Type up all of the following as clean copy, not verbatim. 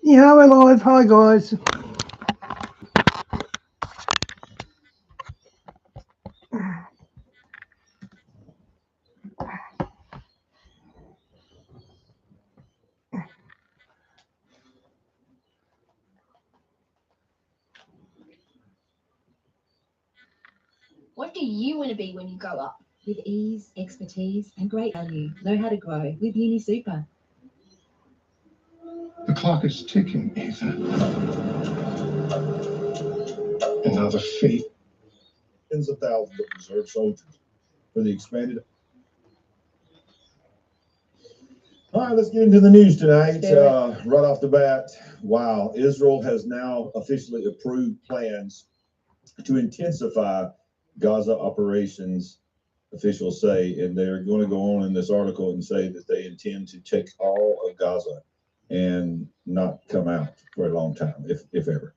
Yeah, we're live. Hi, guys. What do you want to be when you grow up? With ease, expertise, and great value. Know how to grow with Uni Super. The clock is ticking, Ethan. And now the fate. Tens of thousands of reserve soldiers for the expanded. All right, let's get into the news tonight. Right off the bat, wow, Israel has now officially approved plans to intensify Gaza operations, officials say, and they're going to go on in this article and say that they intend to take all of Gaza and not come out for a long time, if ever.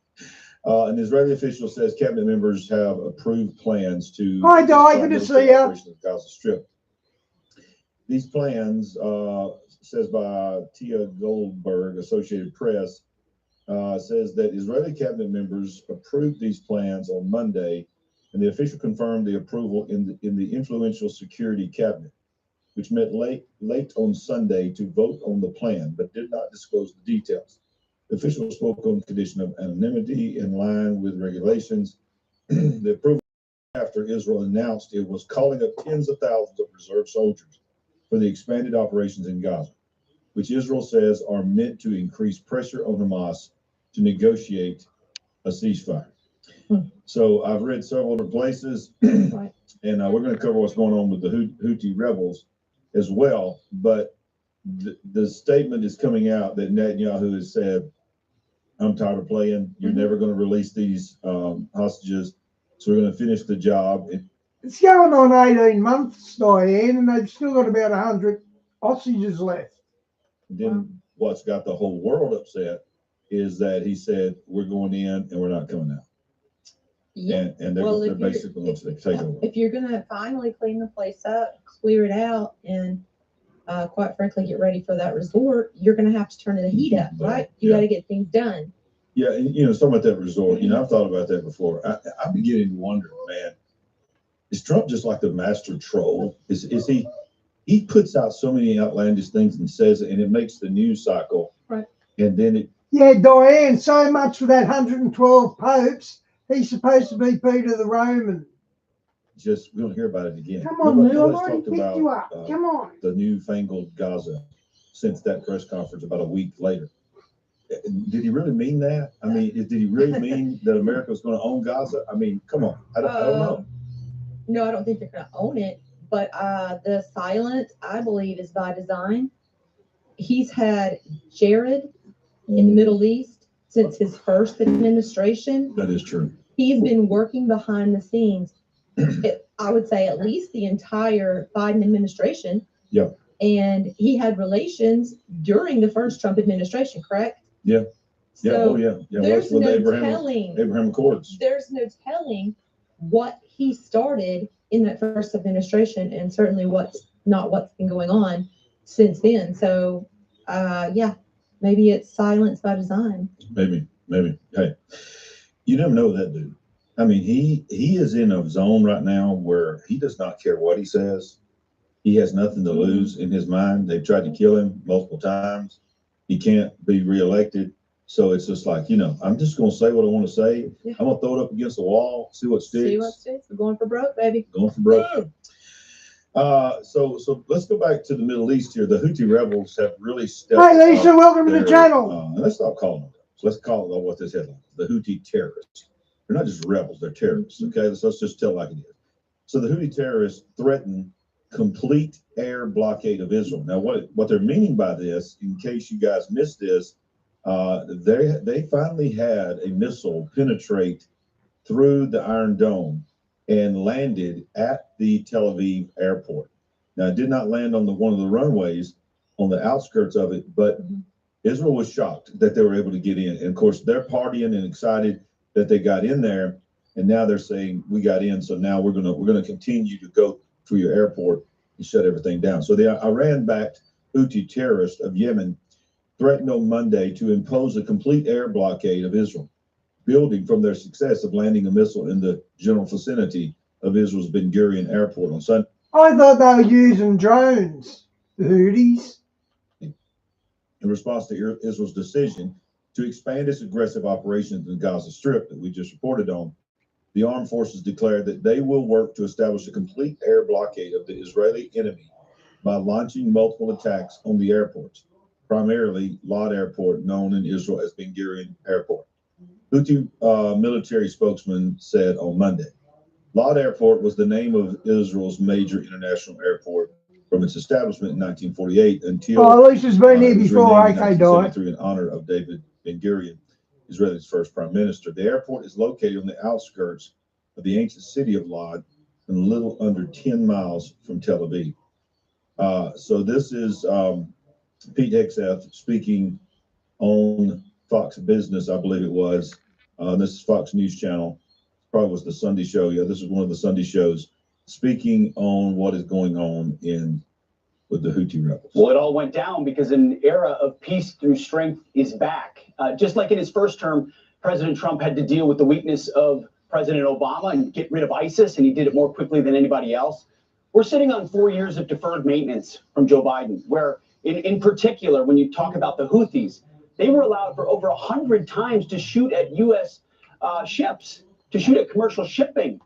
An Israeli official says cabinet members have approved plans to. Hi, Di. Good to see you. Gaza Strip. These plans, says by Tia Goldberg, Associated Press, says that Israeli cabinet members approved these plans on Monday, and the official confirmed the approval in the influential security cabinet, which met late on Sunday to vote on the plan, but did not disclose the details. The official spoke on condition of anonymity in line with regulations. The approval after Israel announced it was calling up tens of thousands of reserve soldiers for the expanded operations in Gaza, which Israel says are meant to increase pressure on Hamas to negotiate a ceasefire. So I've read several other places, Right. and we're going to cover what's going on with the Houthi rebels as well. But the statement is coming out that Netanyahu has said, I'm tired of playing. You're never going to release these hostages. So we're going to finish the job. It's going on 18 months, Diane, and they've still got about 100 hostages left. Then what's got the whole world upset is that he said, we're going in and we're not coming out. Yeah. And they're basically going to take over. If you're going to finally clean the place up, clear it out, and quite frankly, get ready for that resort, you're going to have to turn the heat up, right? You got to get things done. Yeah, and talking about that resort, I've thought about that before. I'm beginning to wonder, man, is Trump just like the master troll? Is he puts out so many outlandish things and says it, and it makes the news cycle. Right. And then it. Yeah, Diane, so much for that 112 popes. He's supposed to be Peter the Roman. Just, we don't hear about it again. Come on, Lou, I've already picked you up. Come on. The newfangled Gaza since that press conference about a week later. Did he really mean that? I mean, did he really mean that America was going to own Gaza? I mean, come on. I don't know. No, I don't think they're going to own it. But the silence, I believe, is by design. He's had Jared in the Middle East since his first administration. That is true. He's been working behind the scenes, I would say at least the entire Biden administration. Yep. And he had relations during the first Trump administration, correct? Yeah. Yeah. So yeah. there's no telling. Abraham Accords. There's no telling what he started in that first administration, and certainly what's been going on since then. So, maybe it's silence by design. Maybe. Hey, you never know that dude. I mean, he is in a zone right now where he does not care what he says. He has nothing to lose in his mind. They've tried to kill him multiple times. He can't be reelected. So it's just like, I'm just going to say what I want to say. Yeah. I'm going to throw it up against the wall, see what sticks. We're going for broke, baby. Going for broke. So let's go back to the Middle East here. The Houthi rebels have really stepped up. Hey, Lisa, welcome to the channel. Let's stop calling them rebels. Let's call it what this headline is. The Houthi terrorists. They're not just rebels, they're terrorists. Okay, let's just tell like it is. So the Houthi terrorists threaten complete air blockade of Israel. Now, what they're meaning by this, in case you guys missed this, they finally had a missile penetrate through the Iron Dome and landed at the Tel Aviv airport. Now, it did not land on one of the runways on the outskirts of it, but Israel was shocked that they were able to get in. And of course, they're partying and excited that they got in there, and now they're saying we got in, so now we're gonna continue to go through your airport and shut everything down. So the Iran-backed Houthi terrorists of Yemen threatened on Monday to impose a complete air blockade of Israel, building from their success of landing a missile in the general vicinity of Israel's Ben Gurion Airport on Sunday. I thought they were using drones, the Houthis. In response to Israel's decision to expand its aggressive operations in the Gaza Strip that we just reported on, the armed forces declared that they will work to establish a complete air blockade of the Israeli enemy by launching multiple attacks on the airports, primarily Lod Airport, known in Israel as Ben Gurion Airport. Houthi military spokesman said on Monday. Lod Airport was the name of Israel's major international airport from its establishment in 1948 until Oh, at least it's been here it was before renamed in AK died. 1973 in honor of David Ben Gurion, Israel's first prime minister. The airport is located on the outskirts of the ancient city of Lod, and a little under 10 miles from Tel Aviv. So this is Pete Hegseth speaking on Fox Business, I believe it was. This is Fox News Channel. Probably was the Sunday show. Yeah, this is one of the Sunday shows, speaking on what is going on with the Houthi rebels. Well, it all went down because an era of peace through strength is back. Just like in his first term, President Trump had to deal with the weakness of President Obama and get rid of ISIS, and he did it more quickly than anybody else. We're sitting on 4 years of deferred maintenance from Joe Biden, where in particular, when you talk about the Houthis, they were allowed for over 100 times to shoot at U.S. Ships, to shoot at commercial shipping.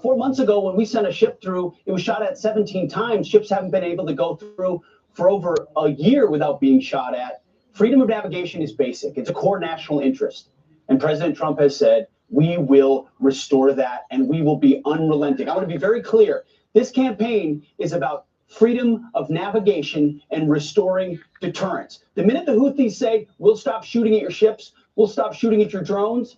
4 months ago, when we sent a ship through, it was shot at 17 times. Ships haven't been able to go through for over a year without being shot at. Freedom of navigation is basic. It's a core national interest. And President Trump has said, we will restore that and we will be unrelenting. I want to be very clear. This campaign is about freedom of navigation and restoring deterrence. The minute the Houthis say, we'll stop shooting at your ships, we'll stop shooting at your drones,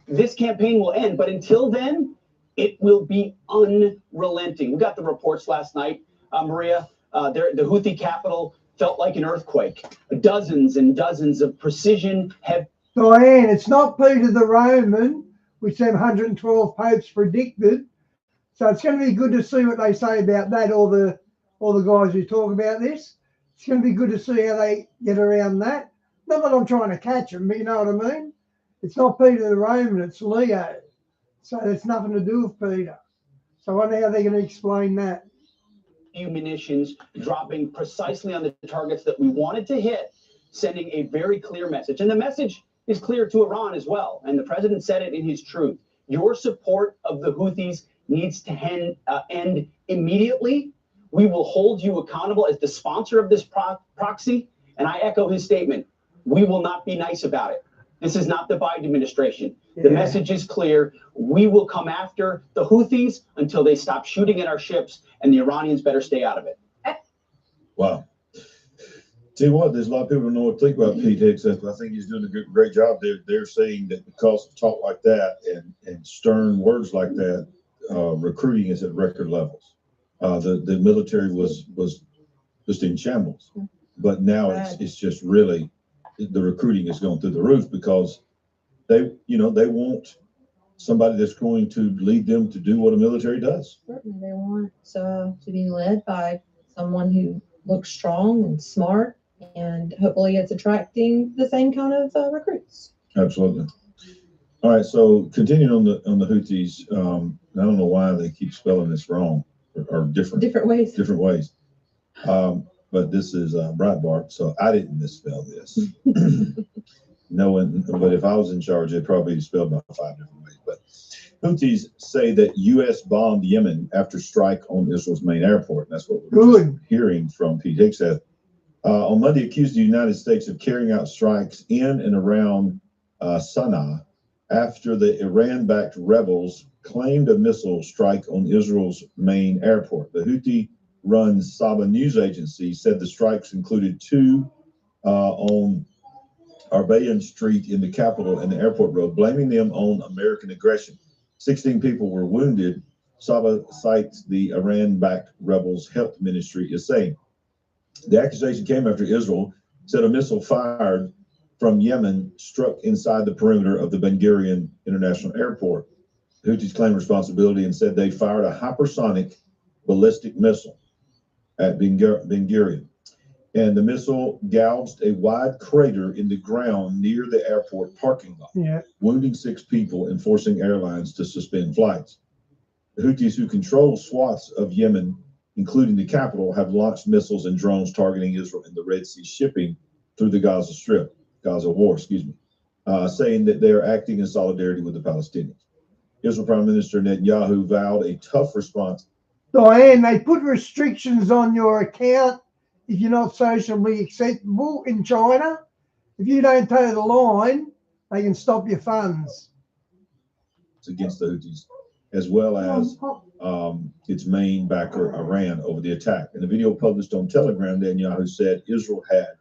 this campaign will end. But until then, it will be unrelenting. We got the reports last night, Maria. The Houthi capital felt like an earthquake. Dozens and dozens of precision heavy. Diane, it's not Peter the Roman, which them 112 popes predicted. So it's going to be good to see what they say about that, all the guys who talk about this. It's going to be good to see how they get around that. Not that I'm trying to catch them, but you know what I mean? It's not Peter the Roman, it's Leo. So it's nothing to do with Peter. So I wonder how they're going to explain that. Munitions dropping precisely on the targets that we wanted to hit, sending a very clear message. And the message is clear to Iran as well. And the president said it in his truth. Your support of the Houthis needs to end immediately. We will hold you accountable as the sponsor of this proxy. And I echo his statement. We will not be nice about it. This is not the Biden administration. The message is clear. We will come after the Houthis until they stop shooting at our ships, and the Iranians better stay out of it. Wow. Tell you what, there's a lot of people who know what to think about Pete Hegseth. I think he's doing a great job. They're saying that because of talk like that and stern words like that, recruiting is at record levels. The military was just in shambles, but now it's just really the recruiting is going through the roof because they want somebody that's going to lead them to do what a military does. Certainly, they want to be led by someone who looks strong and smart, and hopefully it's attracting the same kind of recruits. Absolutely. All right, so continuing on the Houthis, I don't know why they keep spelling this wrong or different ways. But this is Breitbart, so I didn't misspell this. But if I was in charge, it'd probably be spelled about 5 different ways. But Houthis say that U.S. bombed Yemen after strike on Israel's main airport. That's what we're just hearing from Pete Hegseth. On Monday, accused the United States of carrying out strikes in and around Sana'a after the Iran-backed rebels claimed a missile strike on Israel's main airport. The Houthi-run Saba news agency said the strikes included 2 on Arbayan Street in the capital and the airport road, blaming them on American aggression. 16 people were wounded. Saba cites the Iran-backed rebels' health ministry is saying. The accusation came after Israel said a missile fired from Yemen struck inside the perimeter of the Ben Gurion International Airport. The Houthis claimed responsibility and said they fired a hypersonic ballistic missile at Ben Gurion. And the missile gouged a wide crater in the ground near the airport parking lot, Yeah. wounding 6 people and forcing airlines to suspend flights. The Houthis, who control swaths of Yemen, including the capital, have launched missiles and drones targeting Israel and the Red Sea shipping through the Gaza war, saying that they are acting in solidarity with the Palestinians. Israel Prime Minister Netanyahu vowed a tough response. Diane, they put restrictions on your account if you're not socially acceptable in China. If you don't toe the line, they can stop your funds. Against the Houthis, as well as its main backer, Iran, over the attack. In a video published on Telegram, Netanyahu said Israel had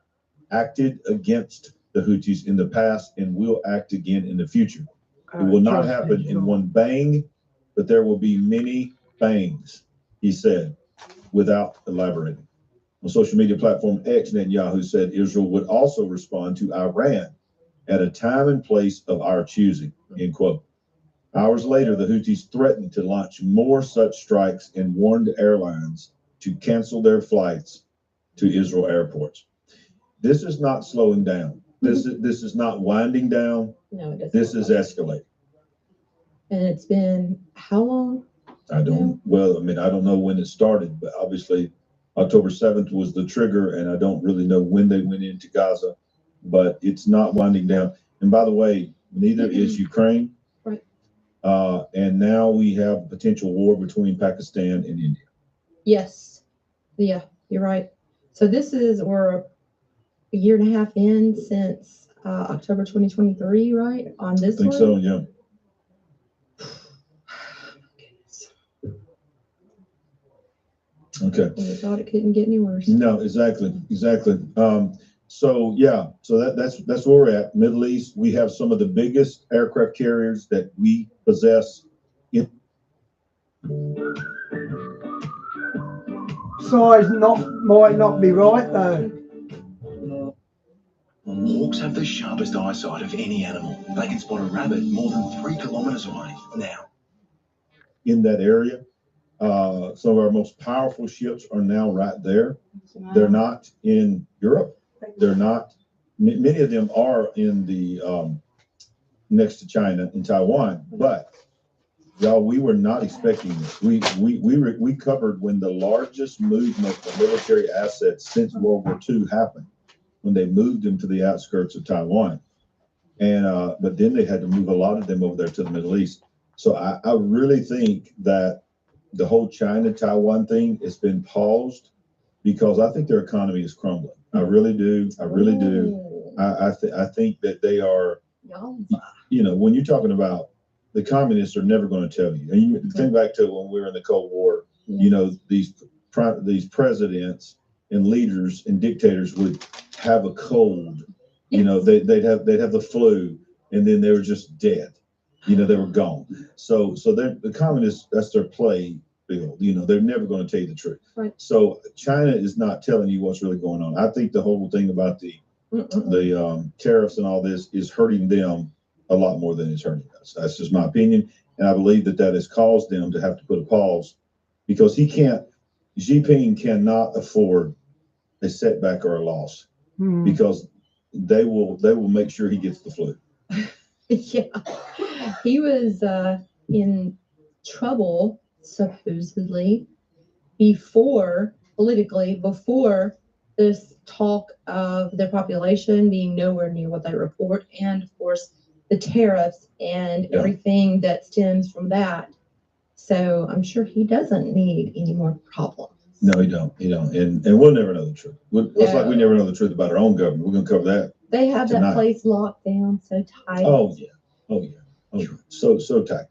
acted against the Houthis in the past and will act again in the future. It will not happen in one bang, but there will be many bangs, he said, without elaborating. On social media platform X, Netanyahu said Israel would also respond to Iran at a time and place of our choosing, end quote. Hours later, the Houthis threatened to launch more such strikes and warned airlines to cancel their flights to Israel airports. This is not slowing down. This is not winding down. No, it doesn't. This is escalating. And it's been how long? I don't know when it started, but obviously October 7th was the trigger, and I don't really know when they went into Gaza, but it's not winding down. And by the way, neither is Ukraine. Right. And now we have a potential war between Pakistan and India. Yes. Yeah, you're right. So we're a year and a half in since October 2023, right? On this I think one? so, yeah. Okay. We thought it couldn't get any worse. No, exactly. So that's where we're at. Middle East, we have some of the biggest aircraft carriers that we possess. Size might not be right though. Hawks have the sharpest eyesight of any animal. They can spot a rabbit more than 3 kilometers away. Now, In that area, some of our most powerful ships are now right there. They're not in Europe. They're not. Many of them are in the next to China and Taiwan. But y'all, we were not expecting this. We covered when the largest movement of military assets since World War II happened, when they moved them to the outskirts of Taiwan, and but then they had to move a lot of them over there to the Middle East. So I really think that the whole China-Taiwan thing has been paused because I think their economy is crumbling. I really do. I think that they are, when you're talking about the communists are never going to tell you. And you think back to when we were in the Cold War, these presidents and leaders and dictators would have a cold, they'd have the flu, and then they were just dead. They were gone. So the communists, that's their play field. They're never going to tell you the truth. Right. So China is not telling you what's really going on. I think the whole thing about the tariffs and all this is hurting them a lot more than it's hurting us. That's just my opinion. And I believe that has caused them to have to put a pause because Xi Jinping cannot afford a setback or a loss because they will make sure he gets the flu. Yeah. He was in trouble, supposedly, before this talk of their population being nowhere near what they report, and of course the tariffs and everything that stems from that. So I'm sure he doesn't need any more problems. No, he don't. And we'll never know the truth. It's like we never know the truth about our own government. We're going to cover that. They have tonight. That place locked down so tight. Oh yeah. So tight.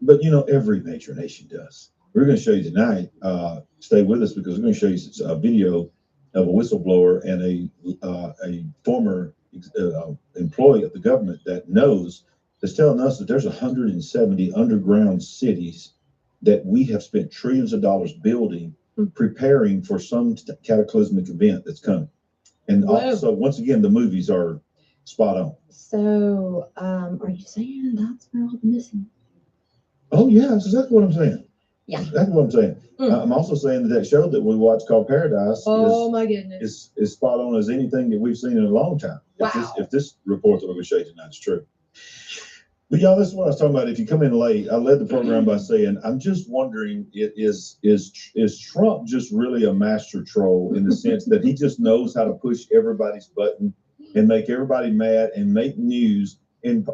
But every major nation does. We're going to show you tonight. Stay with us because we're going to show you a video of a whistleblower and a former employee of the government that's telling us that there's 170 underground cities that we have spent trillions of dollars building, preparing for some cataclysmic event that's coming. And also, once again, the movies are spot on. So, are you saying that's where all the missing? Oh yeah, that's exactly what I'm saying. Yeah. That's what I'm saying. Mm. I'm also saying that show that we watched called Paradise Oh my goodness. is spot on as anything that we've seen in a long time. Wow. If this report that we're going to show you tonight is true. But y'all, this is what I was talking about. If you come in late, I led the program by saying, I'm just wondering, is Trump just really a master troll in the sense that he just knows how to push everybody's button and make everybody mad and make news and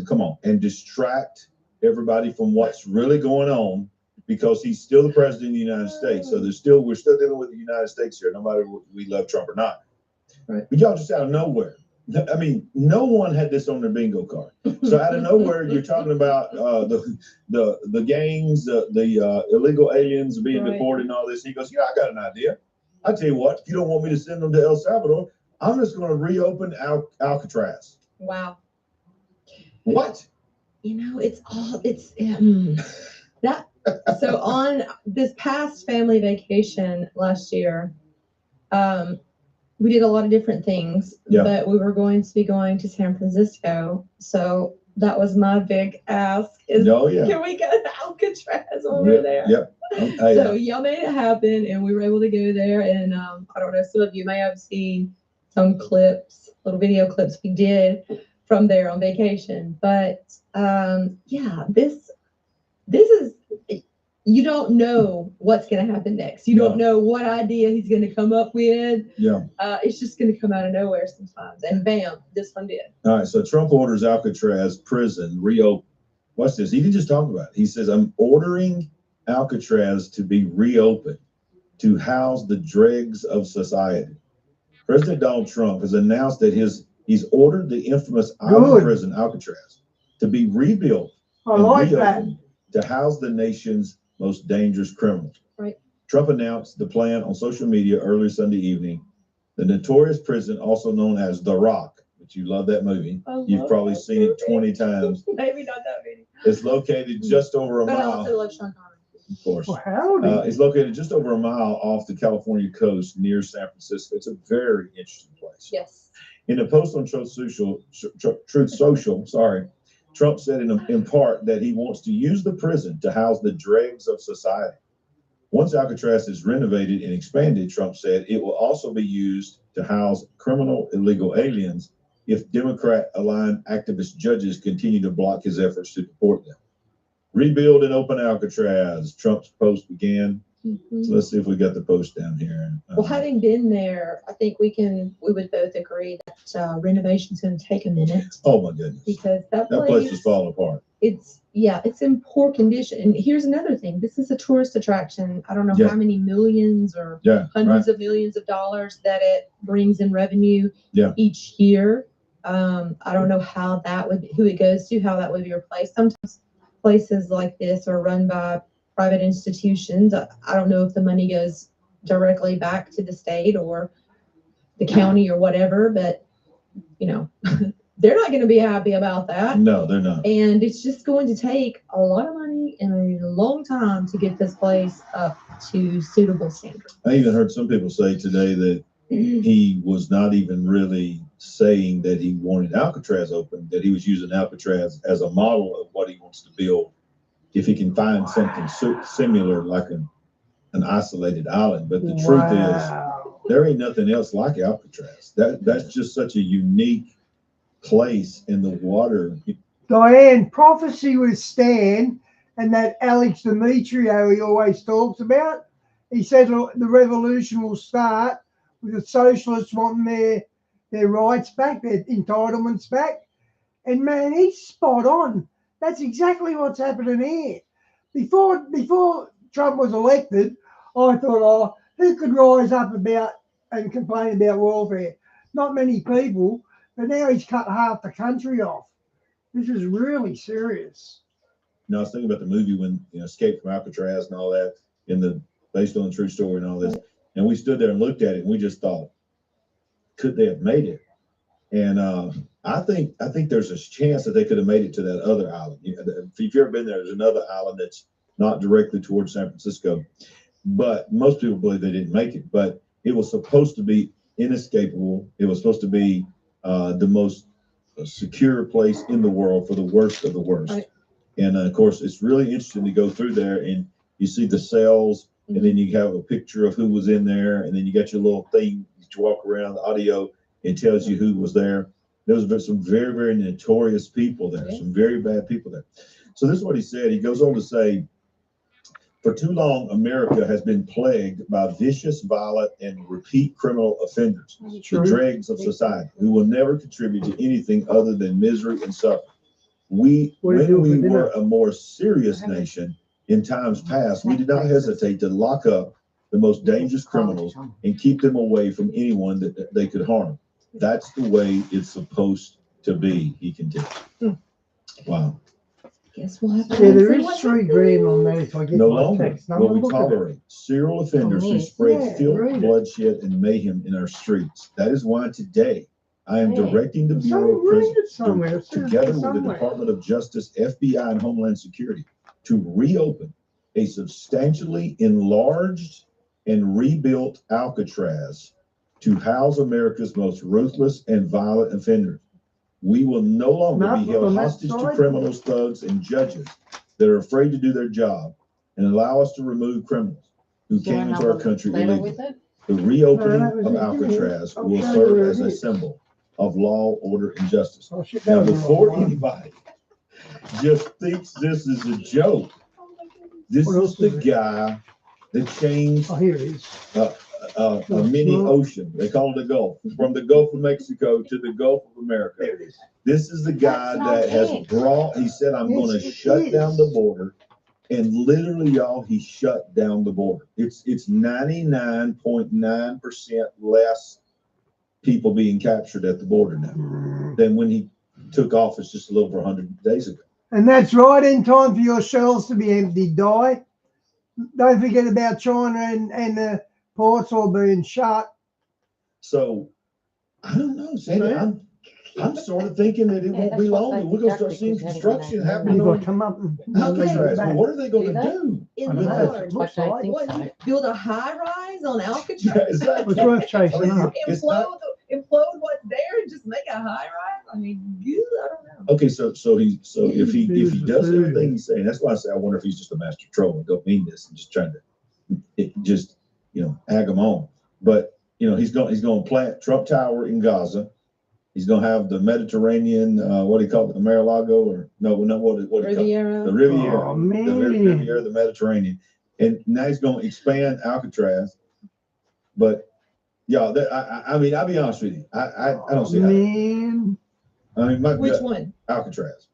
come on and distract everybody from what's really going on, because he's still the president of the United States. So we're still dealing with the United States here, no matter if we love Trump or not. Right. But y'all just out of nowhere. I mean, no one had this on their bingo card. So out of nowhere, you're talking about the gangs, the illegal aliens being Right. deported and all this. He goes, yeah, I got an idea. I tell you what, if you don't want me to send them to El Salvador, I'm just going to reopen Alcatraz. Wow. What? You know, it's that. So on this past family vacation last year, we did a lot of different things, Yeah. but we were going to be going to San Francisco. So that was my big ask is, Oh, yeah. can we go to Alcatraz while we're there? Yep. Hey, So y'all made it happen, and we were able to go there. And I don't know, some of you may have seen some clips, little video clips we did from there on vacation. But yeah, this is, you don't know what's going to happen next. You don't know what idea he's going to come up with. Yeah. It's just going to come out of nowhere sometimes. And bam, this one did. All right. So Trump orders Alcatraz prison reopen. Watch this. He didn't just talk about it. He says, I'm ordering Alcatraz to be reopened to house the dregs of society. President Donald Trump has announced that he's ordered the infamous island prison Alcatraz to be rebuilt I and like that. reopened to house the nation's most dangerous criminals. Right. Trump announced the plan on social media early Sunday evening. The notorious prison, also known as The Rock, which you love that movie. You've probably seen it 20 times. Maybe not that many. It's located just over a But I mile. also love Sean Connery. Of course. Well, howdy. It's located just over a mile off the California coast near San Francisco. It's a very interesting place. Yes. In a post on Truth Social, Trump said in part that he wants to use the prison to house the dregs of society. Once Alcatraz is renovated and expanded, Trump said, it will also be used to house criminal illegal aliens if Democrat-aligned activist judges continue to block his efforts to deport them. Rebuild and open Alcatraz, Trump's post began. Mhm. So let's see if we got the post down here. Well, having been there, I think we would both agree that renovation's going to take a minute Oh my goodness. because that That place place is falling apart. it's in poor condition. And here's another thing. This is a tourist attraction. I don't know Yeah. how many millions or Yeah. hundreds of millions of dollars that it brings in revenue Yeah. each year. I don't know who it goes to, how that would be replaced. Sometimes places like this are run by private institutions. I don't know if the money goes directly back to the state or the county or whatever, but you know, they're not going to be happy about that. No, they're not. And it's just going to take a lot of money and a long time to get this place up to suitable standards. I even heard some people say today that he was not even really saying that he wanted Alcatraz open, that he was using Alcatraz as a model of what he wants to build if he can find something similar like an isolated island. But the truth is, there ain't nothing else like Alcatraz. That's just such a unique place in the water. Diane, prophecy with Stan and that Alex Demetrio he always talks about. He said the revolution will start with the socialists wanting their rights back, their entitlements back. And man, he's spot on. That's exactly what's happening here. Before Trump was elected, I thought, who could rise up about and complain about welfare? Not many people, but now he's cut half the country off. This is really serious. You know, I was thinking about the movie when, Escape from Alcatraz and all that, based on the true story and all this. And we stood there and looked at it and we just thought, could they have made it? And I think there's a chance that they could have made it to that other island. If you've ever been there, there's another island that's not directly towards San Francisco. But most people believe they didn't make it. But it was supposed to be inescapable. It was supposed to be the most secure place in the world for the worst of the worst. Right. And of course, it's really interesting to go through there and you see the cells, and then you have a picture of who was in there, and then you got your little thing that you walk around, the audio, it tells you who was there. There was some very, very notorious people there, some very bad people there. So this is what he said. He goes on to say, for too long, America has been plagued by vicious, violent, and repeat criminal offenders, the dregs of society, who will never contribute to anything other than misery and suffering. When we were a more serious nation in times past, we did not hesitate to lock up the most dangerous criminals and keep them away from anyone that they could harm. That's the way it's supposed to be, he continued. Wow. Guess we'll have to Yeah, there see is what 3 happens. grand on that if I get No my longer text. will we tolerate serial offenders who spread Yeah, filth, read it. bloodshed, and mayhem in our streets. That is why today I am directing the Bureau of Read Prisons, it somewhere. It says together with the somewhere. Department of Justice, FBI, and Homeland Security, to reopen a substantially enlarged and rebuilt Alcatraz to house America's most ruthless and violent offenders. We will no longer Not be held on that hostage to side. criminals, thugs, and judges that are afraid to do their job and allow us to remove criminals who came into our country illegally. The reopening No, that was of it. Alcatraz I'll will show you serve where as it a is. symbol of law, order, and justice. Oh, shit, Now, that was the wrong before one. anybody just thinks this is a joke, this What is else the is it? guy that changed Oh, here it is. a mini ocean. They call it a Gulf, from the Gulf of Mexico to the Gulf of America. There it is. This is the guy that has brought, he said, I'm Yes, going to it shut is. down the border. And literally, y'all, he shut down the border. It's 99.9% less people being captured at the border now than when he took office just a little over 100 days ago. And that's right in time for your shells to be emptied, Di. Don't forget about China and the ports all being shut. So I don't know, Sandy. Yeah. I'm sort of thinking that it won't be long and we're going to start seeing construction happening You've got to on come up and Alcatraz. Well, what are they going Do to they? do? In I don't know. large. Looks like. What, build a high rise on Alcatraz? Yeah, exactly. It's worth chasing up. It's not- Implode what's there and just make a high rise? I mean, I don't know. Okay, so if he does everything he's saying, that's why I say I wonder if he's just a master troll and don't mean this and just trying to ag him on. But he's going to plant Trump Tower in Gaza. He's going to have the Mediterranean, what do you call it, the Mar-a-Lago, or no, what do you call it? Riviera. The Riviera, Oh, the man. Riviera, the Mediterranean, and now he's going to expand Alcatraz. But yeah, I mean, I'll be honest with you, I don't see how. Man. I mean, Which one? Alcatraz.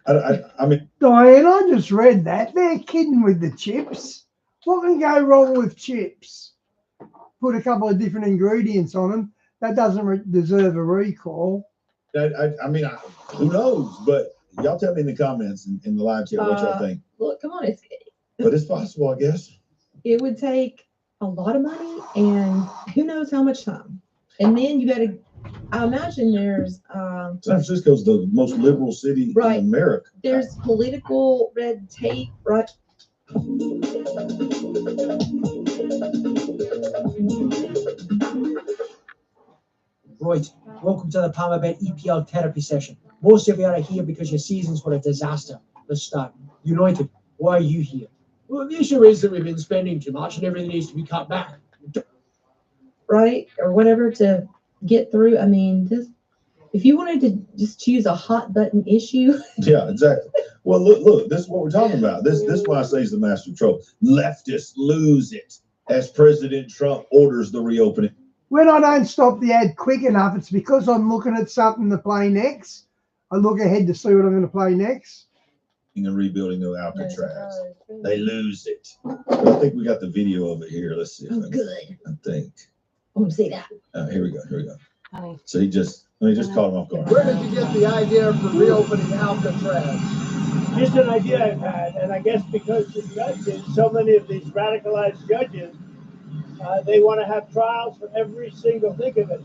I mean, Diane, I just read that. They're kidding with the chips. What can go wrong with chips? Put a couple of different ingredients on them. That doesn't deserve a recall. I mean, who knows? But y'all tell me in the comments in the live chat what y'all think. Look, come on. But it's possible, I guess. It would take a lot of money and who knows how much time. And then you got to, I imagine there's San Francisco's the most liberal city Right. in America. there's political red tape, right? Right. Welcome to the Palmerbet EPL therapy session. Most of you are here because your seasons were a disaster. Let's start. United, why are you here? Well, the issue is that we've been spending too much and everything needs to be cut back. Right? Or whatever to get through. I mean, if you wanted to just choose a hot button issue, Yeah, exactly. Well, look, this is what we're talking about. This is why I say he's the master troll. Leftists lose it as President Trump orders the reopening. When I don't stop the ad quick enough, it's because I'm looking at something to play next. I look ahead to see what I'm going to play next. And rebuilding of Alcatraz. They lose it. But I think we got the video of it here. Let's see. oh, good. I think. I want to see that. Here we go. So let me just caught him off guard. Where did you get the idea for reopening Alcatraz? Just an idea I've had, and I guess because the judges, so many of these radicalized judges, they want to have trials for every single, think of it,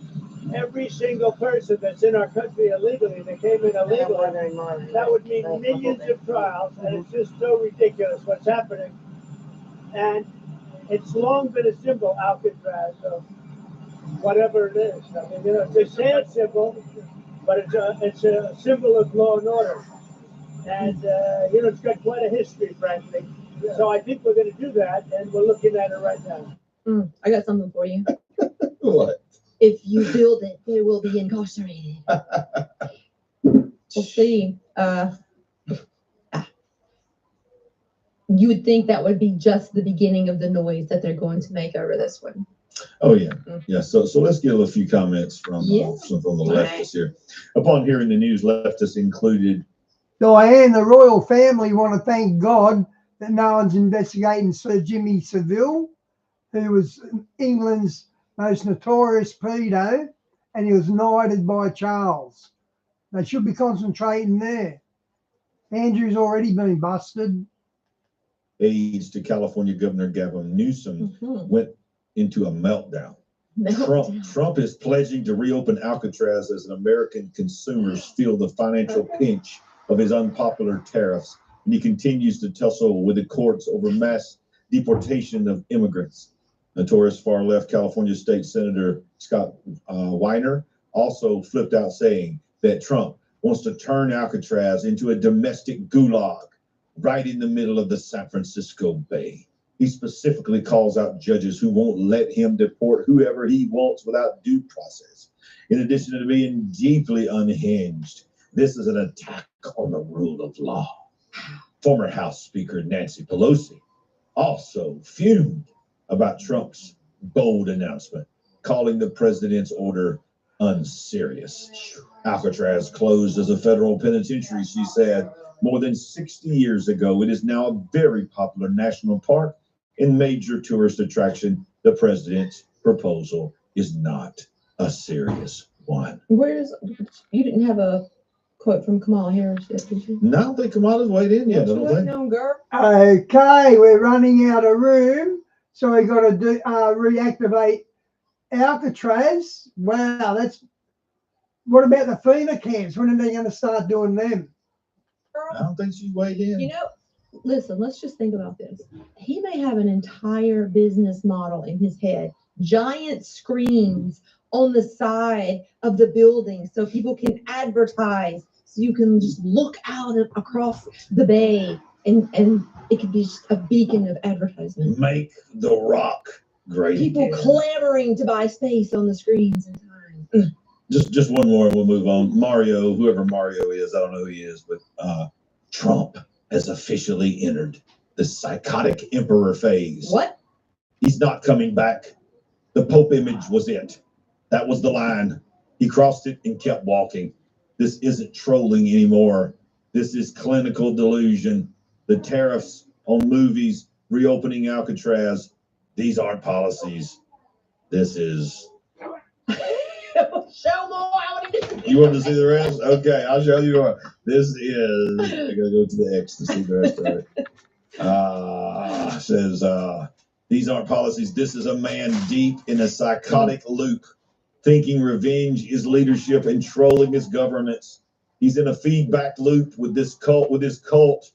every single person that's in our country illegally, they came in illegally, that would mean millions of trials, and it's just so ridiculous what's happening. And it's long been a symbol, Alcatraz, of whatever it is. I mean, it's a sad symbol, but it's a symbol of law and order. And, it's got quite a history, frankly. So I think we're going to do that, and we're looking at it right now. I got something for you. What? If you build it, they will be incarcerated. We'll see. You would think that would be just the beginning of the noise that they're going to make over this one. Oh yeah, yeah. So let's get a few comments from some from the leftists here. Upon hearing the news, leftists included Diane, the royal family want to thank God that no one's investigating Sir Jimmy Savile, who was England's most notorious pedo, and he was knighted by Charles. They should be concentrating there. Andrew's already been busted. aides to California Governor Gavin Newsom went into a meltdown. Trump is pledging to reopen Alcatraz as American consumers feel the financial pinch of his unpopular tariffs, and he continues to tussle with the courts over mass deportation of immigrants. Notorious far-left California State Senator Scott Weiner also flipped out, saying that Trump wants to turn Alcatraz into a domestic gulag right in the middle of the San Francisco Bay. He specifically calls out judges who won't let him deport whoever he wants without due process. In addition to being deeply unhinged, this is an attack on the rule of law. Former House Speaker Nancy Pelosi also fumed about Trump's bold announcement, calling the president's order unserious. Alcatraz closed as a federal penitentiary, she said, more than 60 years ago. It is now a very popular national park and major tourist attraction. The president's proposal is not a serious one. You didn't have a quote from Kamala Harris yet, did you? No, I don't think Kamala's weighed in yet. I don't think. No, girl. Okay, we're running out of room, so we got to do reactivate Alcatraz. Wow, that's. What about the FEMA camps? When are they going to start doing them? I don't think she's weighed in. You know, listen, let's just think about this. He may have an entire business model in his head, giant screens on the side of the building so people can advertise, so you can just look out across the bay, and it could be just a beacon of advertisement. Make the Rock great People again. clamoring to buy space on the screens in time. Just one more and we'll move on. Mario, whoever Mario is, I don't know who he is, but Trump has officially entered the psychotic emperor phase. What? He's not coming back. The Pope image was it. That was the line. He crossed it and kept walking. This isn't trolling anymore. This is clinical delusion. The tariffs on movies, reopening Alcatraz, these aren't policies. This is... Show more. I want to get You want to see the rest? Okay, I'll show you more. This is, I gotta go to the X to see the rest of it. Says, these aren't policies. This is a man deep in a psychotic loop, thinking revenge is leadership and trolling his governments. He's in a feedback loop with this cult,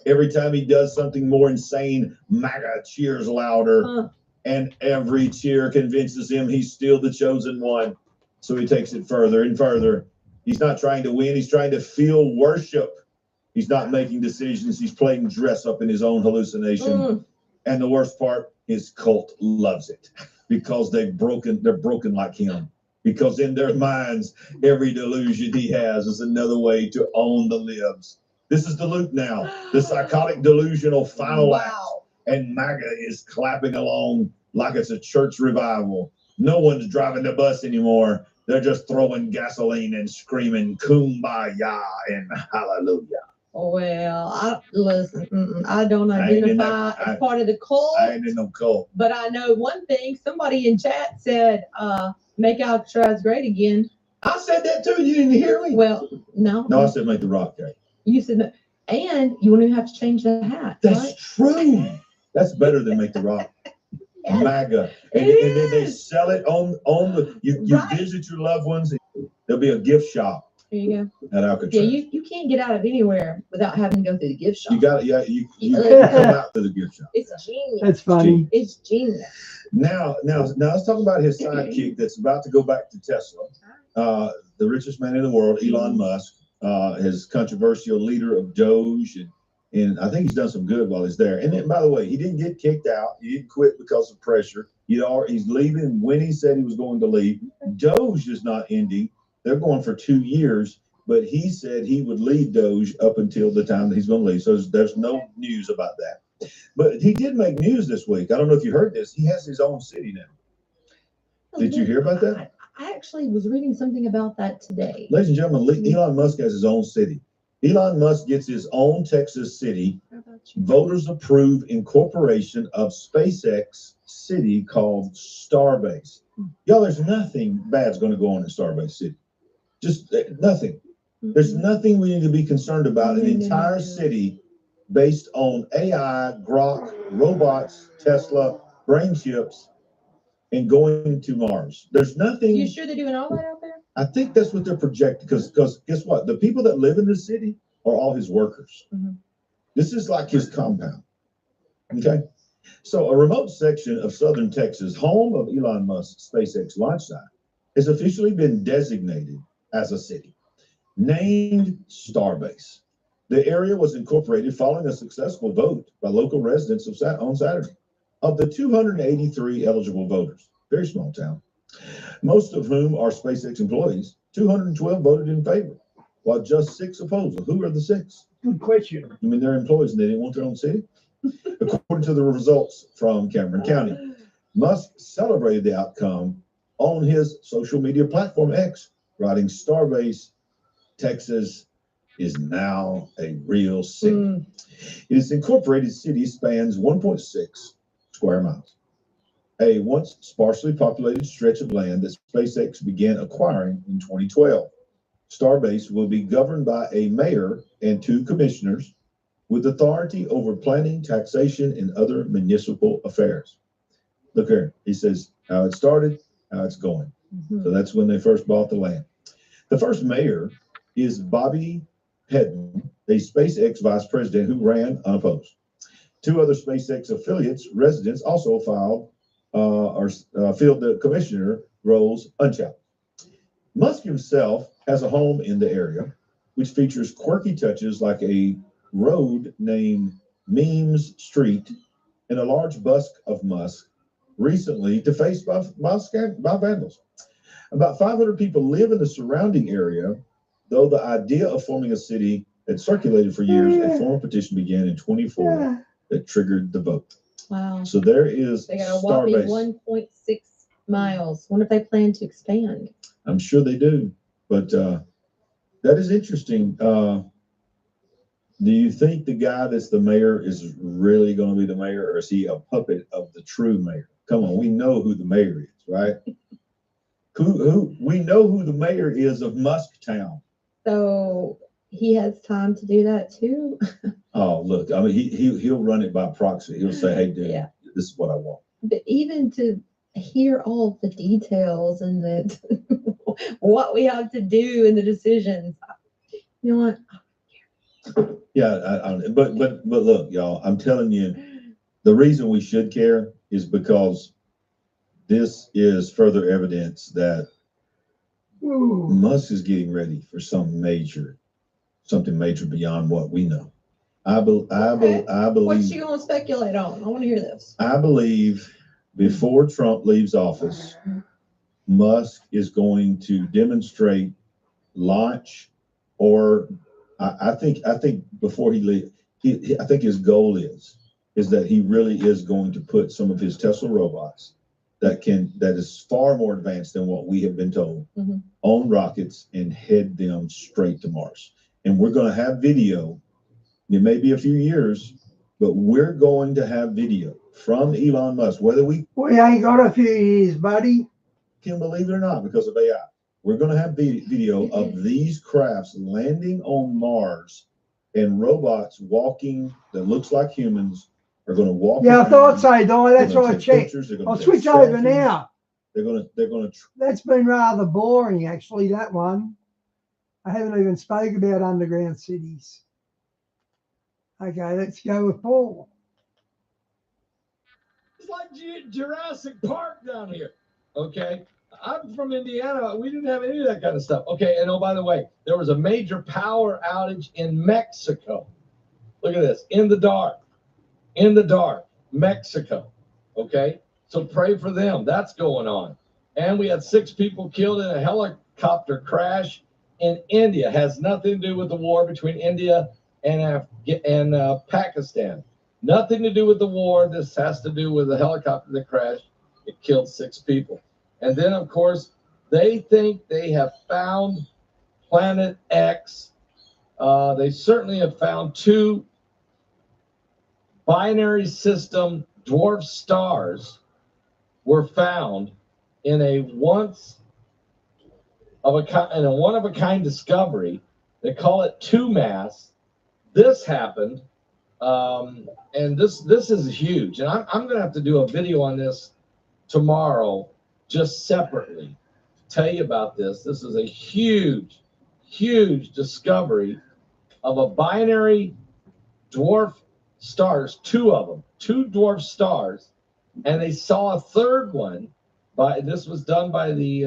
Every time he does something more insane, MAGA cheers louder. And every cheer convinces him he's still the chosen one. So he takes it further and further. He's not trying to win. He's trying to feel worship. He's not making decisions. He's playing dress up in his own hallucination. And the worst part, his cult loves it because they're broken like him. Because in their minds, every delusion he has is another way to own the libs. This is the loop now, the psychotic delusional final act. And MAGA is clapping along like it's a church revival. No one's driving the bus anymore. They're just throwing gasoline and screaming kumbaya and hallelujah. Well, listen, I don't identify as part of the cult. I ain't in no cult. But I know one thing. Somebody in chat said, make Alcatraz great again. I said that too. You didn't hear me? Well, no. No, I said make the Rock great. You said no. And you won't even have to change the hat. That's right? true. That's better than make the Rock. MAGA. And then they sell it on the, you visit your loved ones. There'll be a gift shop. There you go. At Alcatraz. Yeah, you can't get out of anywhere without having to go through the gift shop. You got it. Yeah, you come out to the gift shop. It's genius. That's funny. It's genius. Now, let's talk about his sidekick that's about to go back to Tesla. The richest man in the world, Elon Musk, his controversial leader of Doge, and And I think he's done some good while he's there. And then, by the way, he didn't get kicked out. He didn't quit because of pressure. You know, he's leaving when he said he was going to leave. Doge is not ending. They're going for 2 years, but he said he would lead Doge up until the time that he's going to leave. So there's no news about that. But he did make news this week. I don't know if you heard this. He has his own city now. Did you hear about that? I actually was reading something about that today. Ladies and gentlemen, Elon Musk has his own city. Elon Musk gets his own Texas city. Voters approve incorporation of SpaceX city called Starbase. Y'all, there's nothing bad's going to go on in Starbase City. Just nothing. There's nothing we need to be concerned about. An entire city based on AI, Grok, robots, Tesla, brain chips, and going to Mars. There's nothing. You sure they're doing all that out there? I think that's what they're projecting. Because guess what? The people that live in the city are all his workers. This is like his compound. Okay. So a remote section of southern Texas, home of Elon Musk's SpaceX launch site, has officially been designated as a city, named Starbase. The area was incorporated following a successful vote by local residents on Saturday. Of the 283 eligible voters, very small town, most of whom are SpaceX employees, 212 voted in favor, while just 6 opposed. Who are the 6? Good question. I mean, they're employees and they didn't want their own city. According to the results from Cameron County, Musk celebrated the outcome on his social media platform X, writing, "Starbase, Texas is now a real city." Its incorporated city spans 1.6 square miles, a once sparsely populated stretch of land that SpaceX began acquiring in 2012. Starbase will be governed by a mayor and 2 commissioners with authority over planning, taxation, and other municipal affairs. Look here, he says how it started, how it's going. So that's when they first bought the land. The first mayor is Bobby Hedden, a SpaceX vice president who ran unopposed. 2 other SpaceX affiliates residents also filled the commissioner roles unchallenged. Musk himself has a home in the area, which features quirky touches like a road named Memes Street and a large bust of Musk, recently defaced by vandals. About 500 people live in the surrounding area, though the idea of forming a city had circulated for years. A formal petition began in 2024 that triggered the vote. Wow. So there is They got a whopping Starbase. 1.6 miles. Wonder if they plan to expand. I'm sure they do, but that is interesting. Do you think the guy that's the mayor is really going to be the mayor, or is he a puppet of the true mayor? Come on, we know who the mayor is, right? Who we know who the mayor is of Musktown. So he has time to do that too. Oh, look, I mean, he'll run it by proxy. He'll say, "Hey, dude, this is what I want." But even to hear all of the details and what we have to do and the decisions, you know what? Yeah, but look, y'all, I'm telling you, the reason we should care is because this is further evidence that Musk is getting ready for something major beyond what we know. I believe. What's she going to speculate on? I want to hear this. I believe before Trump leaves office, Musk is going to demonstrate, launch, or I think before he leaves, I think his goal is that he really is going to put some of his Tesla robots that is far more advanced than what we have been told on rockets and head them straight to Mars. And we're going to have video. It may be a few years, but we're going to have video from Elon Musk, whether we ain't got a few years, buddy. Can believe it or not, because of AI. We're going to have video of these crafts landing on Mars and robots walking that looks like humans are going to walk. Yeah, I around. thought so, Di. That's what I checked. I'll take switch over selfies. now. They're going to. That's been rather boring, actually, that one. I haven't even spoke about underground cities. Okay, let's go with Paul. It's like Jurassic Park down here. Okay. I'm from Indiana. We didn't have any of that kind of stuff. Okay. And oh, by the way, there was a major power outage in Mexico. Look at this. In the dark, Mexico. Okay. So pray for them. That's going on. And we had 6 people killed in a helicopter crash in India. Has nothing to do with the war between India and Pakistan. Nothing to do with the war. This has to do with the helicopter that crashed. It killed 6 people. And then, of course, they think they have found Planet X. They certainly have found 2 binary system dwarf stars were found in a one of a kind discovery. They call it 2MASS. This happened, and this is huge. And I'm going to have to do a video on this tomorrow, just separately, to tell you about this. This is a huge discovery of a binary dwarf stars, 2 of them, 2 dwarf stars, and they saw a third one. This was done by the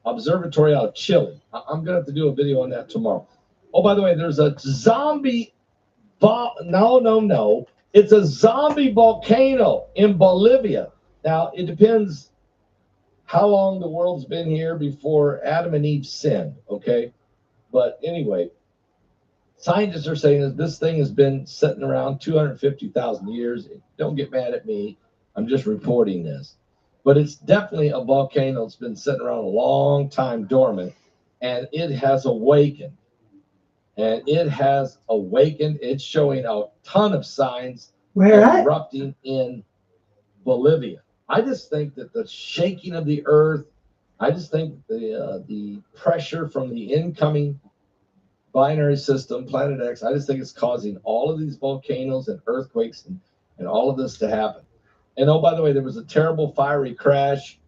observatory out of Chile. I'm gonna have to do a video on that tomorrow. Oh, by the way, there's a zombie no, it's a zombie volcano in Bolivia. Now it depends how long the world's been here before Adam and Eve sinned, okay? But anyway, scientists are saying that this thing has been sitting around 250,000 years. Don't get mad at me. I'm just reporting this. But it's definitely a volcano that's been sitting around a long time dormant, and it has awakened. And it has awakened. It's showing a ton of signs of erupting in Bolivia. I just think that the shaking of the earth, I just think the pressure from the incoming binary system, Planet X, I just think it's causing all of these volcanoes and earthquakes and all of this to happen. And oh, by the way, there was a terrible fiery crash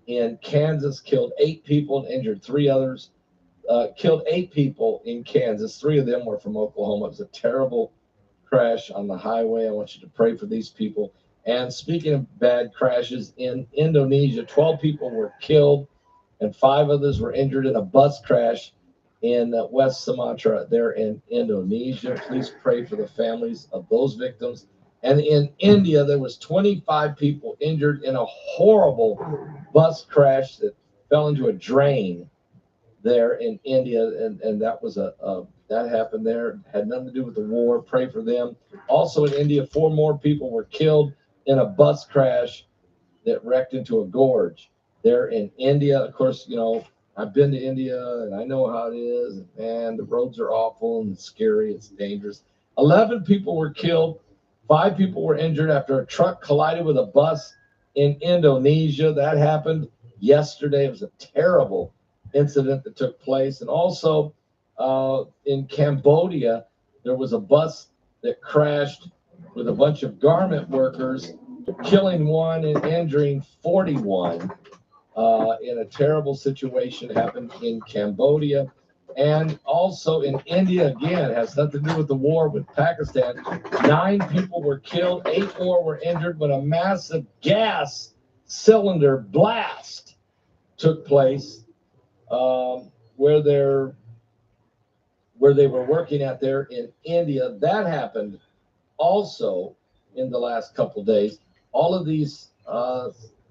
in Kansas, killed 8 people and injured 3 others. Killed 8 people in Kansas. 3 of them were from Oklahoma. It was a terrible crash on the highway. I want you to pray for these people. And speaking of bad crashes, in Indonesia, 12 people were killed and 5 others were injured in a bus crash in West Sumatra there in Indonesia. Please pray for the families of those victims. And in India, there was 25 people injured in a horrible bus crash that fell into a drain there in India. And that was that happened there. Had nothing to do with the war. Pray for them. Also in India, 4 more people were killed in a bus crash that wrecked into a gorge there in India. Of course, you know, I've been to India and I know how it is. And the roads are awful and scary. It's dangerous. 11 people were killed. 5 people were injured after a truck collided with a bus in Indonesia. That happened yesterday. It was a terrible incident that took place. And also in Cambodia, there was a bus that crashed with a bunch of garment workers, killing 1 and injuring 41 in a terrible situation happened in Cambodia. And also in India, again, has nothing to do with the war with Pakistan. 9 people were killed, 8 more were injured when a massive gas cylinder blast took place where they were working out there in India. That happened also in the last couple of days. All of these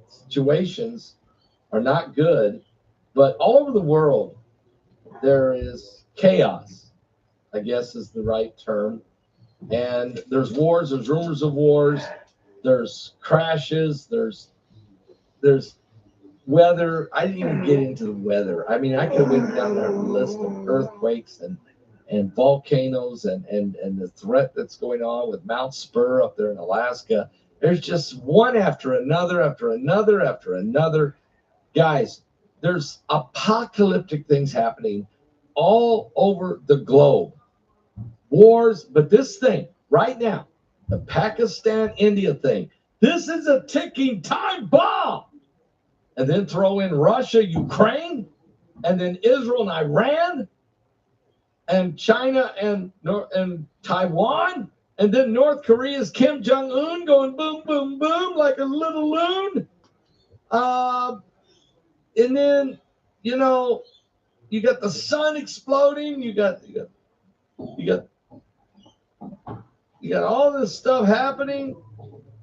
situations are not good, but all over the world, there is chaos, I guess is the right term. And there's wars, there's rumors of wars, there's crashes, there's weather. I didn't even get into the weather. I mean, I could have went down there a list of earthquakes and volcanoes and the threat that's going on with Mount Spur up there in Alaska. There's just one after another, after another, after another. Guys, there's apocalyptic things happening all over the globe. Wars, but this thing right now, the Pakistan-India thing, this is a ticking time bomb. And then throw in Russia, Ukraine, and then Israel and Iran, and China and Taiwan, and then North Korea's Kim Jong-un going boom, boom, boom like a little loon. And then, you know, You got the sun exploding. You got all this stuff happening.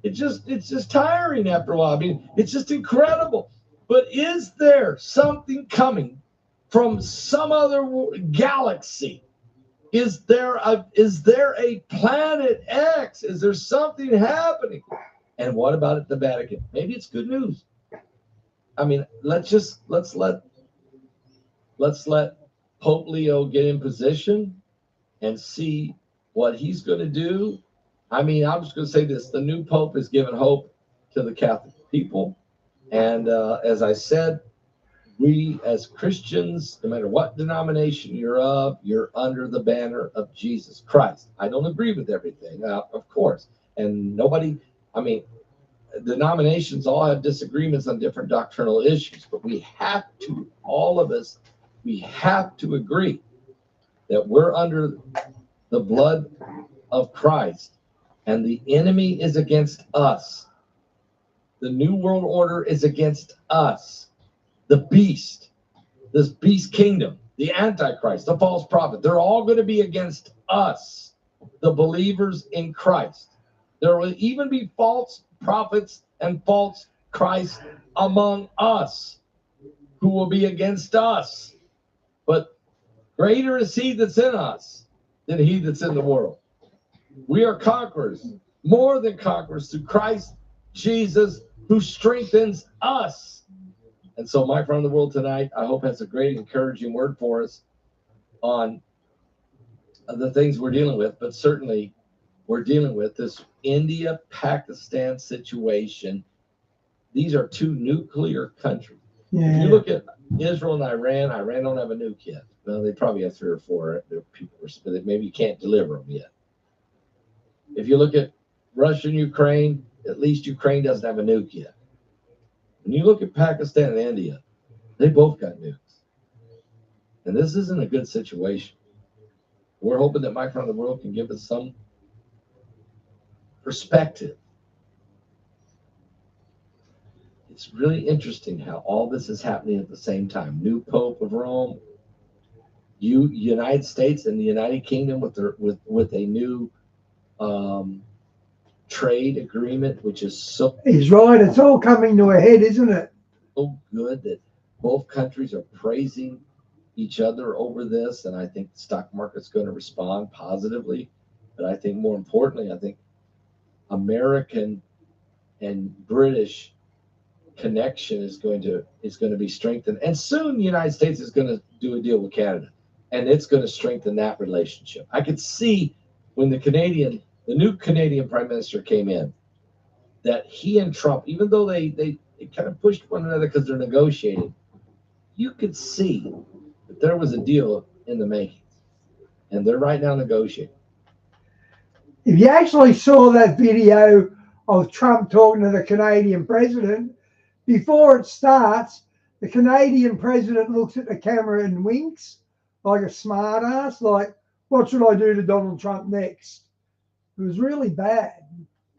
It's just tiring after a while. I mean, it's just incredible. But is there something coming from some other galaxy? Is there a planet X? Is there something happening? And what about at the Vatican? Maybe it's good news. I mean, let's let Pope Leo get in position and see what he's going to do. I mean, I'm just going to say this. The new Pope has given hope to the Catholic people. And as I said, we as Christians, no matter what denomination you're of, you're under the banner of Jesus Christ. I don't agree with everything, of course. And denominations all have disagreements on different doctrinal issues, but we have to agree that we're under the blood of Christ, and the enemy is against us. The New World Order is against us. The beast, this beast kingdom, the Antichrist, the false prophet, they're all going to be against us, the believers in Christ. There will even be false prophets and false Christ among us who will be against us. But greater is he that's in us than he that's in the world. We are conquerors, more than conquerors through Christ Jesus, who strengthens us. And so, Mike from the World tonight, I hope has a great encouraging word for us on the things we're dealing with, but certainly we're dealing with this India-Pakistan situation. These are two nuclear countries. Yeah. If you look at Israel and Iran don't have a nuke yet. Well, they probably have 3 or 4 people, but maybe you can't deliver them yet. If you look at Russia and Ukraine, at least Ukraine doesn't have a nuke yet. When you look at Pakistan and India, they both got nukes. And this isn't a good situation. We're hoping that Mike from the World can give us some perspective. It's really interesting how all this is happening at the same time. New Pope of Rome, United States and the United Kingdom with a new trade agreement, which is so. He's right. It's all coming to a head, isn't it? So good that both countries are praising each other over this, and I think the stock market's going to respond positively. But I think more importantly, I think American and British connection is going to be strengthened, and soon the United States is going to do a deal with Canada, and it's going to strengthen that relationship. I could see when the new Canadian Prime Minister came in, that he and Trump, even though they kind of pushed one another because they're negotiating, you could see that there was a deal in the making, and they're right now negotiating. If you actually saw that video of Trump talking to the Canadian president, before it starts, the Canadian president looks at the camera and winks like a smart ass, like, what should I do to Donald Trump next? It was really bad.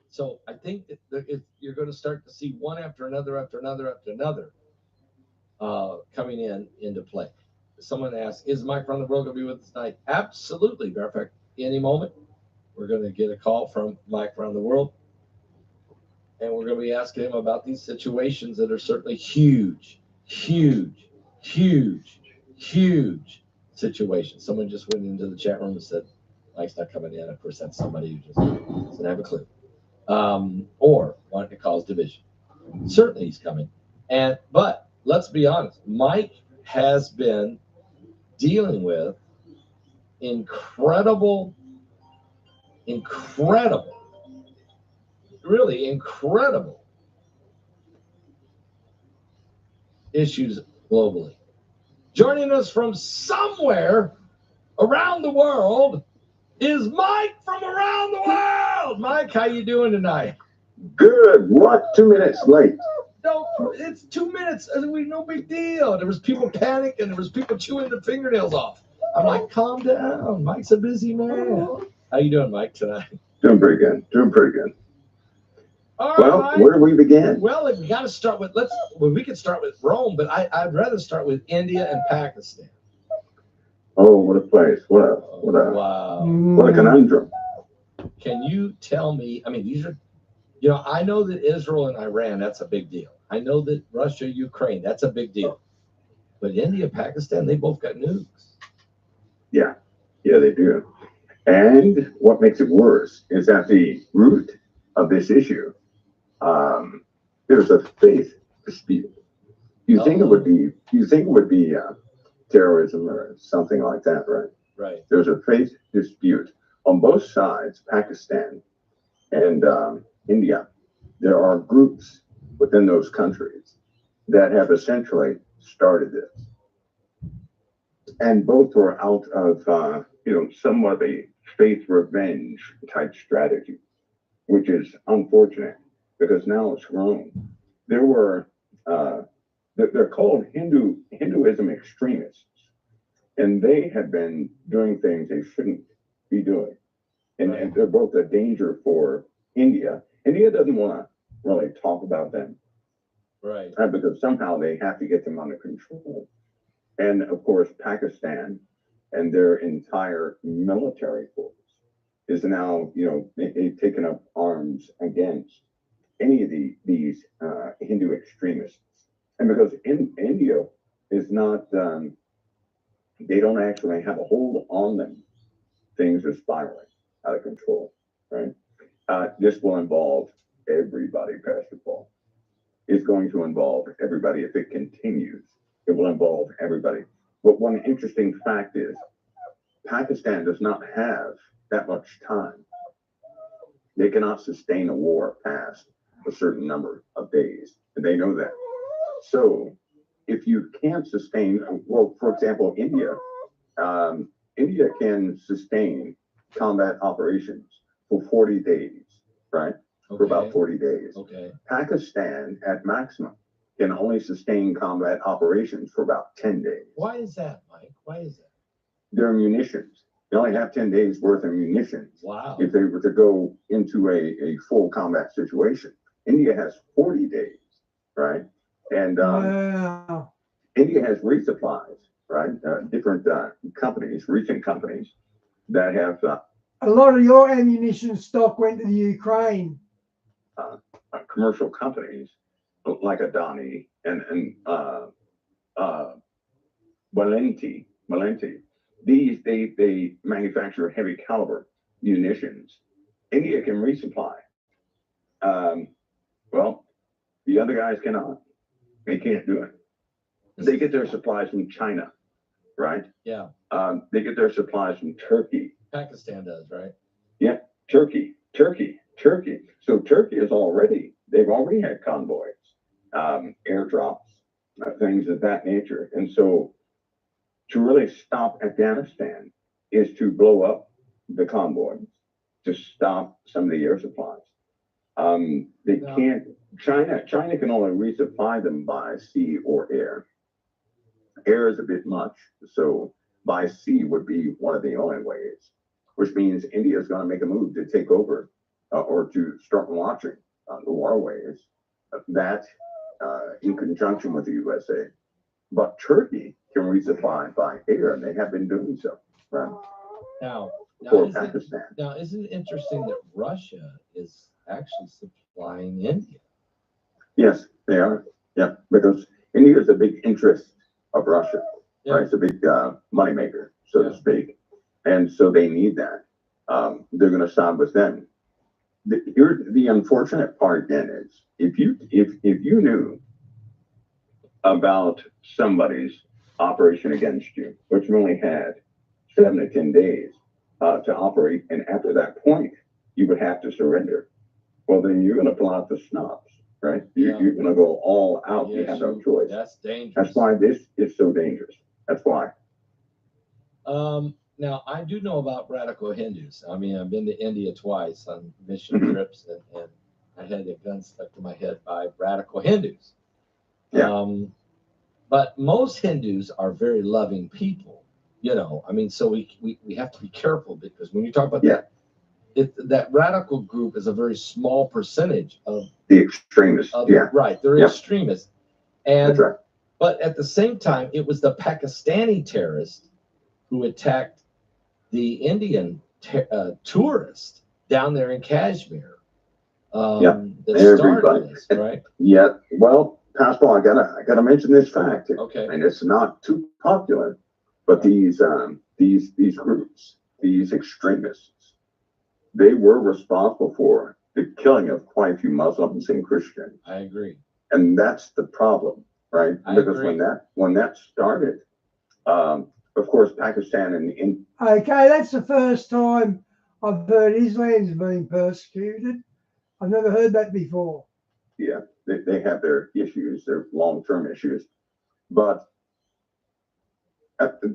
So I think that you're going to start to see one after another coming into play. Someone asked, is Mike from the World going to be with us tonight? Absolutely. Matter of fact, any moment, we're going to get a call from Mike around the world, and we're going to be asking him about these situations that are certainly huge situations. Someone just went into the chat room and said, Mike's not coming in. Of course, that's somebody who just doesn't have a clue. Or wanted to cause division. Certainly he's coming. But let's be honest, Mike has been dealing with incredible, really incredible issues globally. Joining us from somewhere around the world is Mike from around the world. Mike, how you doing tonight? Good. What? 2 minutes late. No, it's 2 minutes. No big deal. There was people panicking. There was people chewing their fingernails off. I'm like, calm down. Mike's a busy man. How you doing, Mike, tonight? Doing pretty good. All right, Well, Mike. where do we begin? Well, we got to start with we could start with Rome, but I'd rather start with India and Pakistan. Oh, what a place. What a Wow. what a Mm. conundrum. Can you tell me? I mean, these are, you know, I know that Israel and Iran, that's a big deal. I know that Russia, Ukraine, that's a big deal. But India, Pakistan, they both got nukes. Yeah, they do. And what makes it worse is at the root of this issue, there's a faith dispute. You think it would be terrorism or something like that, right? Right. There's a faith dispute on both sides, Pakistan and India. There are groups within those countries that have essentially started this, and both were out of somewhat of a faith revenge type strategy, which is unfortunate because now it's grown. There were they're called Hinduism extremists, and they have been doing things they shouldn't be doing, and they're both a danger for India. India doesn't want to really talk about them, Right. because somehow they have to get them under control. And of course, Pakistan and their entire military force is now, they've taken up arms against any of these Hindu extremists. And because India is not, they don't actually have a hold on them, things are spiraling out of control, right? This will involve everybody, Pastor Paul. It's going to involve everybody if it continues. It will involve everybody. But one interesting fact is Pakistan does not have that much time. They cannot sustain a war past a certain number of days, and they know that. So if you can't sustain, well, for example, India can sustain combat operations for 40 days, right? For about 40 days. Okay. Pakistan, at maximum, can only sustain combat operations for about 10 days. Why is that, Mike? Why is that? Their munitions. They only have 10 days worth of munitions. Wow. If they were to go into a full combat situation. India has 40 days, right? And Wow. India has resupplies, right? Different companies, recent companies that have A lot of your ammunition stock went to the Ukraine. commercial companies like Adani and Valenti. These they manufacture heavy caliber munitions. India can resupply. Well, the other guys cannot. They can't do it. They get their supplies from China, right? Yeah. They get their supplies from Turkey. Pakistan does, right? Yeah, Turkey. So Turkey they've already had convoys, airdrops, things of that nature. And so to really stop Afghanistan is to blow up the convoys, to stop some of the air supplies. They can't, China can only resupply them by sea or air. Air is a bit much, so by sea would be one of the only ways, which means India is going to make a move to take over or to start launching the waterways, that in conjunction with the USA. But Turkey can resupply by air, and they have been doing so, right? Now For Pakistan. Isn't it interesting that Russia is actually supplying India? Yes, they are. Yeah, because India is a big interest of Russia, Yeah. right? It's a big moneymaker, so to speak. And so they need that. They're going to side with them. The unfortunate part then is if you knew about somebody's operation against you, which you only had 7 to 10 days to operate, and after that point you would have to surrender. Well, then you're going to pull out the stops, right? You're going to go all out. You have no choice. That's dangerous. That's why this is so dangerous. That's why. Now, I do know about radical Hindus. I mean, I've been to India twice on mission trips, and I had a gun stuck to my head by radical Hindus. Yeah. But most Hindus are very loving people, I mean, so we have to be careful, because when you talk about that radical group is a very small percentage of the extremists. Right. They're extremists. And that's right. But at the same time, it was the Pakistani terrorists who attacked the Indian tourist down there in Kashmir. That started this, right? Yeah. Well, Pastor, I gotta mention this fact. Okay. And it's not too popular, but these groups, these extremists, they were responsible for the killing of quite a few Muslims and Christians. I agree. And that's the problem, right? I Because agree. when that started, of course, Pakistan and Okay, that's the first time I've heard Islam's being persecuted. I've never heard that before. yeah, they have their issues, their long-term issues, but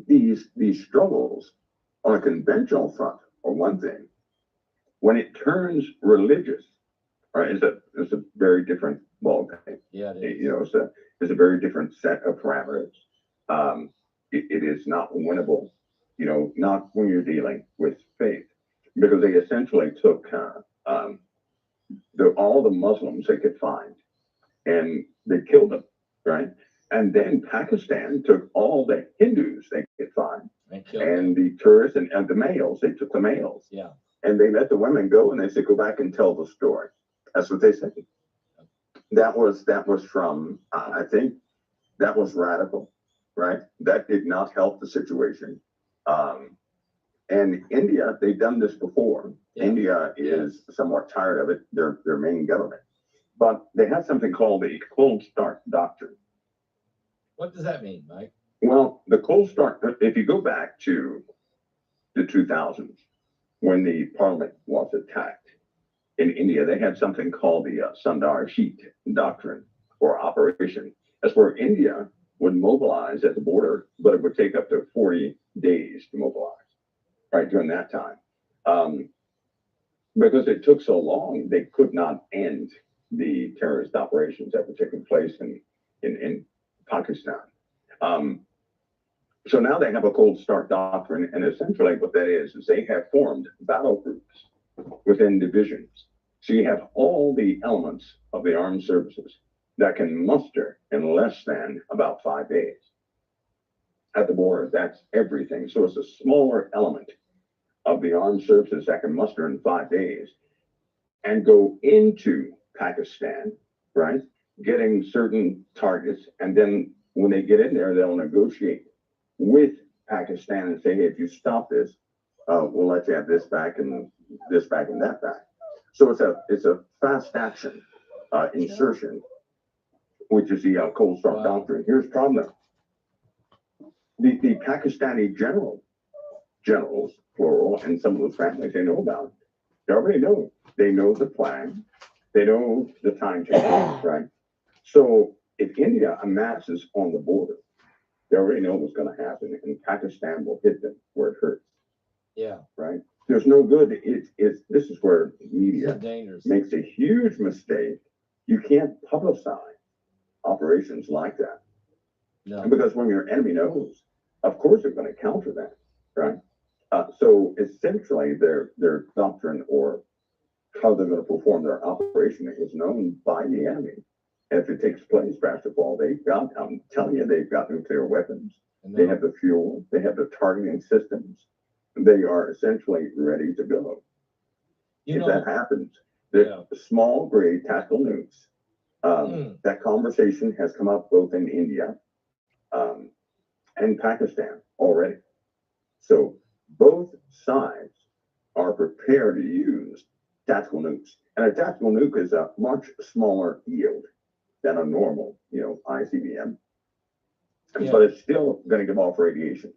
these struggles on a conventional front are one thing. When it turns religious, right, it's a very different ballgame. Yeah, it is. You know, it's a very different set of parameters. It is not winnable, you know, not when you're dealing with faith, because they essentially took all the Muslims they could find and they killed them, right? And then Pakistan took all the Hindus they could find and the tourists and the males. They took the males. Yeah. And they let the women go and they said, go back and tell the story. That's what they said. That was from, I think that was radical, right? That did not help the situation. And India, they've done this before. Yeah. India is somewhat tired of it, their main government. But they have something called the Cold Start Doctrine. What does that mean, Mike? Well, the Cold Start, if you go back to the 2000s, when the parliament was attacked in India, they had something called the Sundar Sheet Doctrine or operation. That's where India would mobilize at the border, but it would take up to 40 days to mobilize, right, during that time. Because it took so long, they could not end the terrorist operations that were taking place in Pakistan. So now they have a Cold Start Doctrine, and essentially what that is they have formed battle groups within divisions. So you have all the elements of the armed services that can muster in less than about 5 days. At the border, that's everything. So it's a smaller element of the armed services that can muster in 5 days and go into Pakistan, right? Getting certain targets. And then when they get in there, they'll negotiate with Pakistan and say, hey, if you stop this, we'll let you have this back and this back and that back. So it's a fast action insertion, which is the Cold Start Doctrine. Here's the problem. The Pakistani generals, plural, and some of those families they know about, they already know. They know the plan. They know the timetable, right? So if India amasses on the border, they already know what's going to happen, and Pakistan will hit them where it hurts. Yeah. Right? There's no good. This is where media dangerous. Makes a huge mistake. You can't publicize operations like that. No. Because when your enemy knows, of course they're going to counter that, right? So essentially, their doctrine or how they're going to perform their operation is known by the enemy. And if it takes place, first of all, I'm telling you, they've got nuclear weapons. They have the fuel. They have the targeting systems. They are essentially ready to go. If that happens, the small grade tactical nukes, that conversation has come up both in India and Pakistan already. So both sides are prepared to use tactical nukes. And a tactical nuke is a much smaller yield than a normal, ICBM. But it's still going to give off radiation.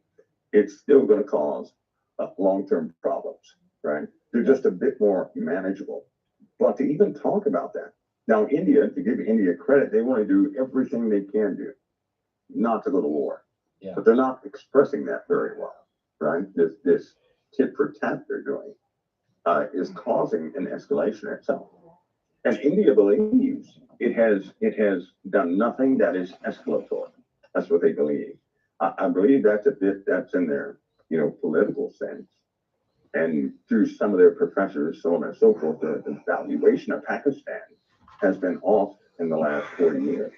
It's still going to cause long-term problems, right? They're just a bit more manageable. But to even talk about that, now India, to give India credit, they want to do everything they can do not to go to war. Yeah. But they're not expressing that very well, right? This tit for tat they're doing is causing an escalation itself. And India believes it has done nothing that is escalatory. That's what they believe. I believe that's a bit that's in their political sense. And through some of their professors, so on and so forth, the evaluation of Pakistan has been off in the last 40 years.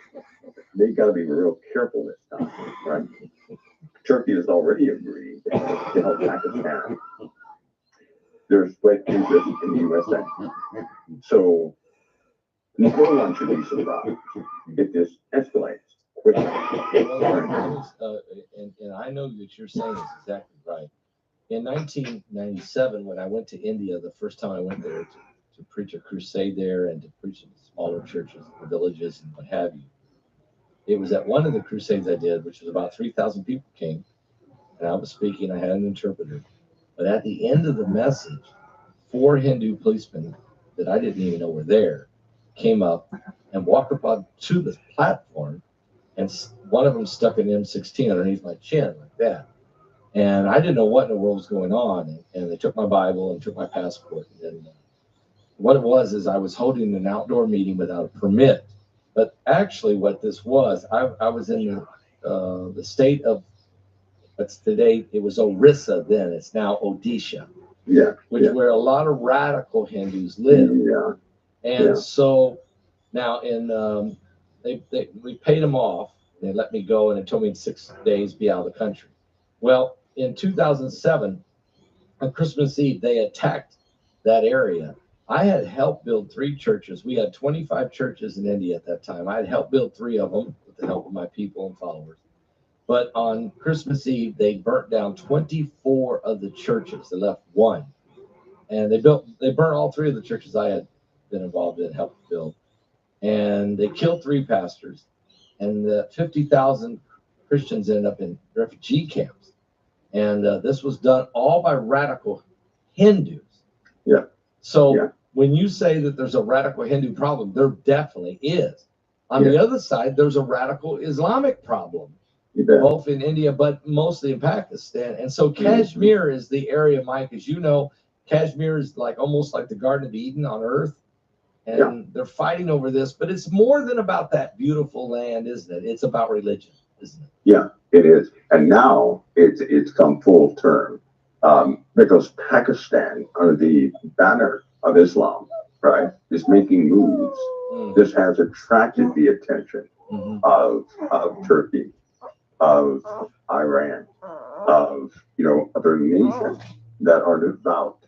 They've got to be real careful this time, right? Turkey has already agreed to help Pakistan. There's great interest in the USA. So no one should be surprised if this escalates quickly. And I know that you're saying is exactly right. In 1997, when I went to India, the first time I went there to preach a crusade there and to preach in smaller churches, the villages, and what have you, it was at one of the crusades I did, which was about 3,000 people came, and I was speaking. I had an interpreter. But at the end of the message, 4 Hindu policemen that I didn't even know were there came up and walked up onto the platform, and one of them stuck an M16 underneath my chin like that. And I didn't know what in the world was going on. And they took my Bible and took my passport. And what it was is I was holding an outdoor meeting without a permit. But actually what this was, I was in the state of, that's today, it was Orissa then, it's now Odisha. Yeah. Where a lot of radical Hindus live. Yeah. And so now we paid them off. They let me go and it told me in 6 days be out of the country. Well, in 2007, on Christmas Eve, they attacked that area. I had helped build 3 churches. We had 25 churches in India at that time. I had helped build 3 of them with the help of my people and followers. But on Christmas Eve, they burnt down 24 of the churches. They left 1. And they burnt all 3 of the churches I had been involved in, helped build. And they killed 3 pastors. And the 50,000 Christians ended up in refugee camps. And this was done all by radical Hindus. Yeah. So when you say that there's a radical Hindu problem, there definitely is. On the other side, there's a radical Islamic problem, both in India, but mostly in Pakistan. And so Kashmir is the area, Mike, as you know, Kashmir is like almost like the Garden of Eden on earth. And they're fighting over this, but it's more than about that beautiful land, isn't it? It's about religion, isn't it? Yeah, it is. And now it's come full term because Pakistan, under the banner of Islam, right, is making moves. This has attracted the attention of Turkey, of Iran, of other nations that are devout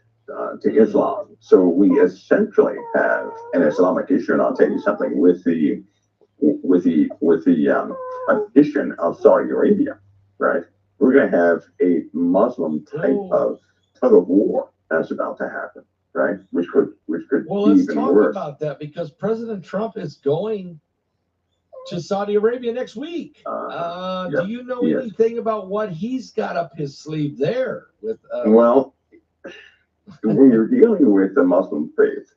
to Islam. So we essentially have an Islamic issue, and I'll tell you something with the addition of Saudi Arabia, right? We're going to have a Muslim type of tug of war that's about to happen, right? Which could well, be let's even talk worse. about that because President Trump is going to Saudi Arabia next week. Do you know anything about what he's got up his sleeve there? With well, when you're dealing with the Muslim faith,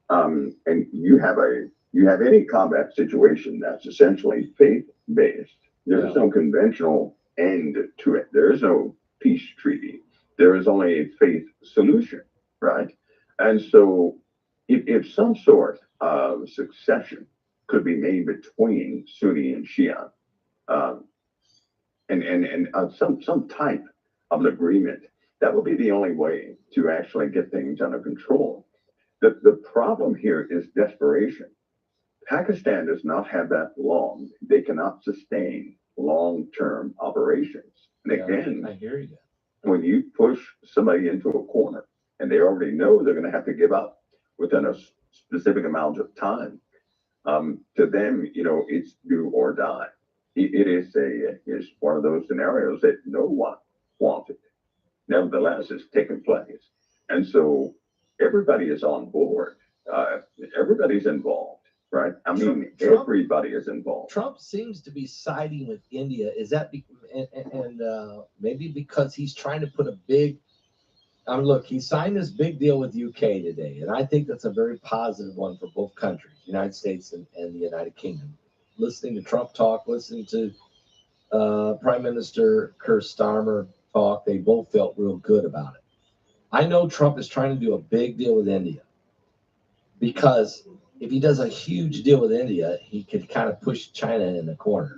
and you have any combat situation that's essentially faith-based, there's no conventional end to it. There is no peace treaty. There is only a faith solution, right? And so if some sort of succession could be made between Sunni and Shia, and some type of an agreement, that would be the only way to actually get things under control. The problem here is desperation. Pakistan does not have that long. They cannot sustain long-term operations. And again, I hear you. When you push somebody into a corner and they already know they're going to have to give up within a specific amount of time, to them, it's do or die. It's one of those scenarios that no one wanted. Nevertheless, it's taken place. And so everybody is on board. Everybody's involved. Right. I mean, everybody is involved. Trump seems to be siding with India. Is that maybe because he's trying to put a big look, he signed this big deal with UK today, and I think that's a very positive one for both countries, United States and the United Kingdom. Listening to Trump talk, listening to Prime Minister Keir Starmer talk, they both felt real good about it. I know Trump is trying to do a big deal with India because if he does a huge deal with India, he could kind of push China in the corner,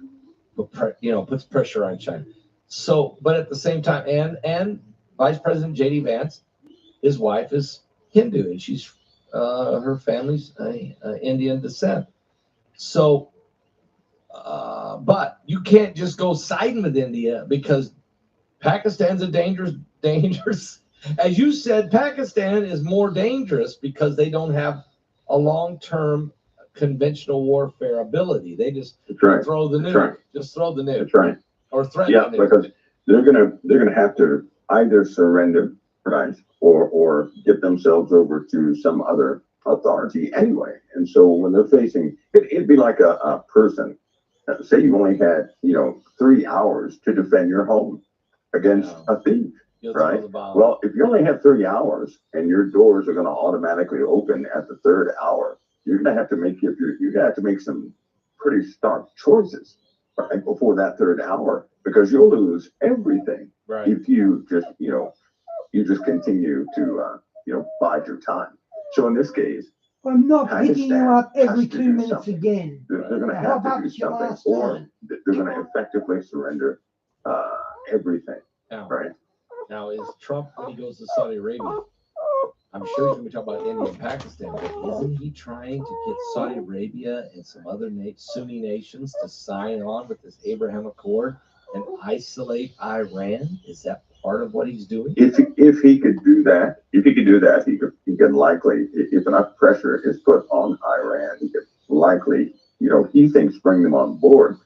puts pressure on China. So, but at the same time, and Vice President J.D. Vance, his wife is Hindu, and she's her family's Indian descent. So, but you can't just go siding with India because Pakistan's a dangerous. As you said, Pakistan is more dangerous because they don't have a long-term conventional warfare ability. They just That's right. throw the That's nuke. right. Just throw the nuke. That's right. Or threaten Yeah, the nuke. because they're gonna have to either surrender, right, or get themselves over to some other authority anyway. And so when they're facing, it'd be like a person. Say you only had 3 hours to defend your home against a thief, You'll throw right? the bomb. Well, if you only have 3 hours and your doors are going to automatically open at the third hour, you're going to have to make some pretty stark choices right before that third hour, because you'll lose everything right. if you just continue to bide your time. So in this case, I'm not picking you up Pakistan every has to 2 do minutes something. again. they're going to How have to about do your something, last or time? they're going to effectively surrender everything, Now, right? now is Trump, when he goes to Saudi Arabia, I'm sure he's going to be talking about India and Pakistan, but isn't he trying to get Saudi Arabia and some other Sunni nations to sign on with this Abraham Accord and isolate Iran? Is that part of what he's doing? If he could do that, he could likely, if enough pressure is put on Iran, he could likely, he thinks bring them on board.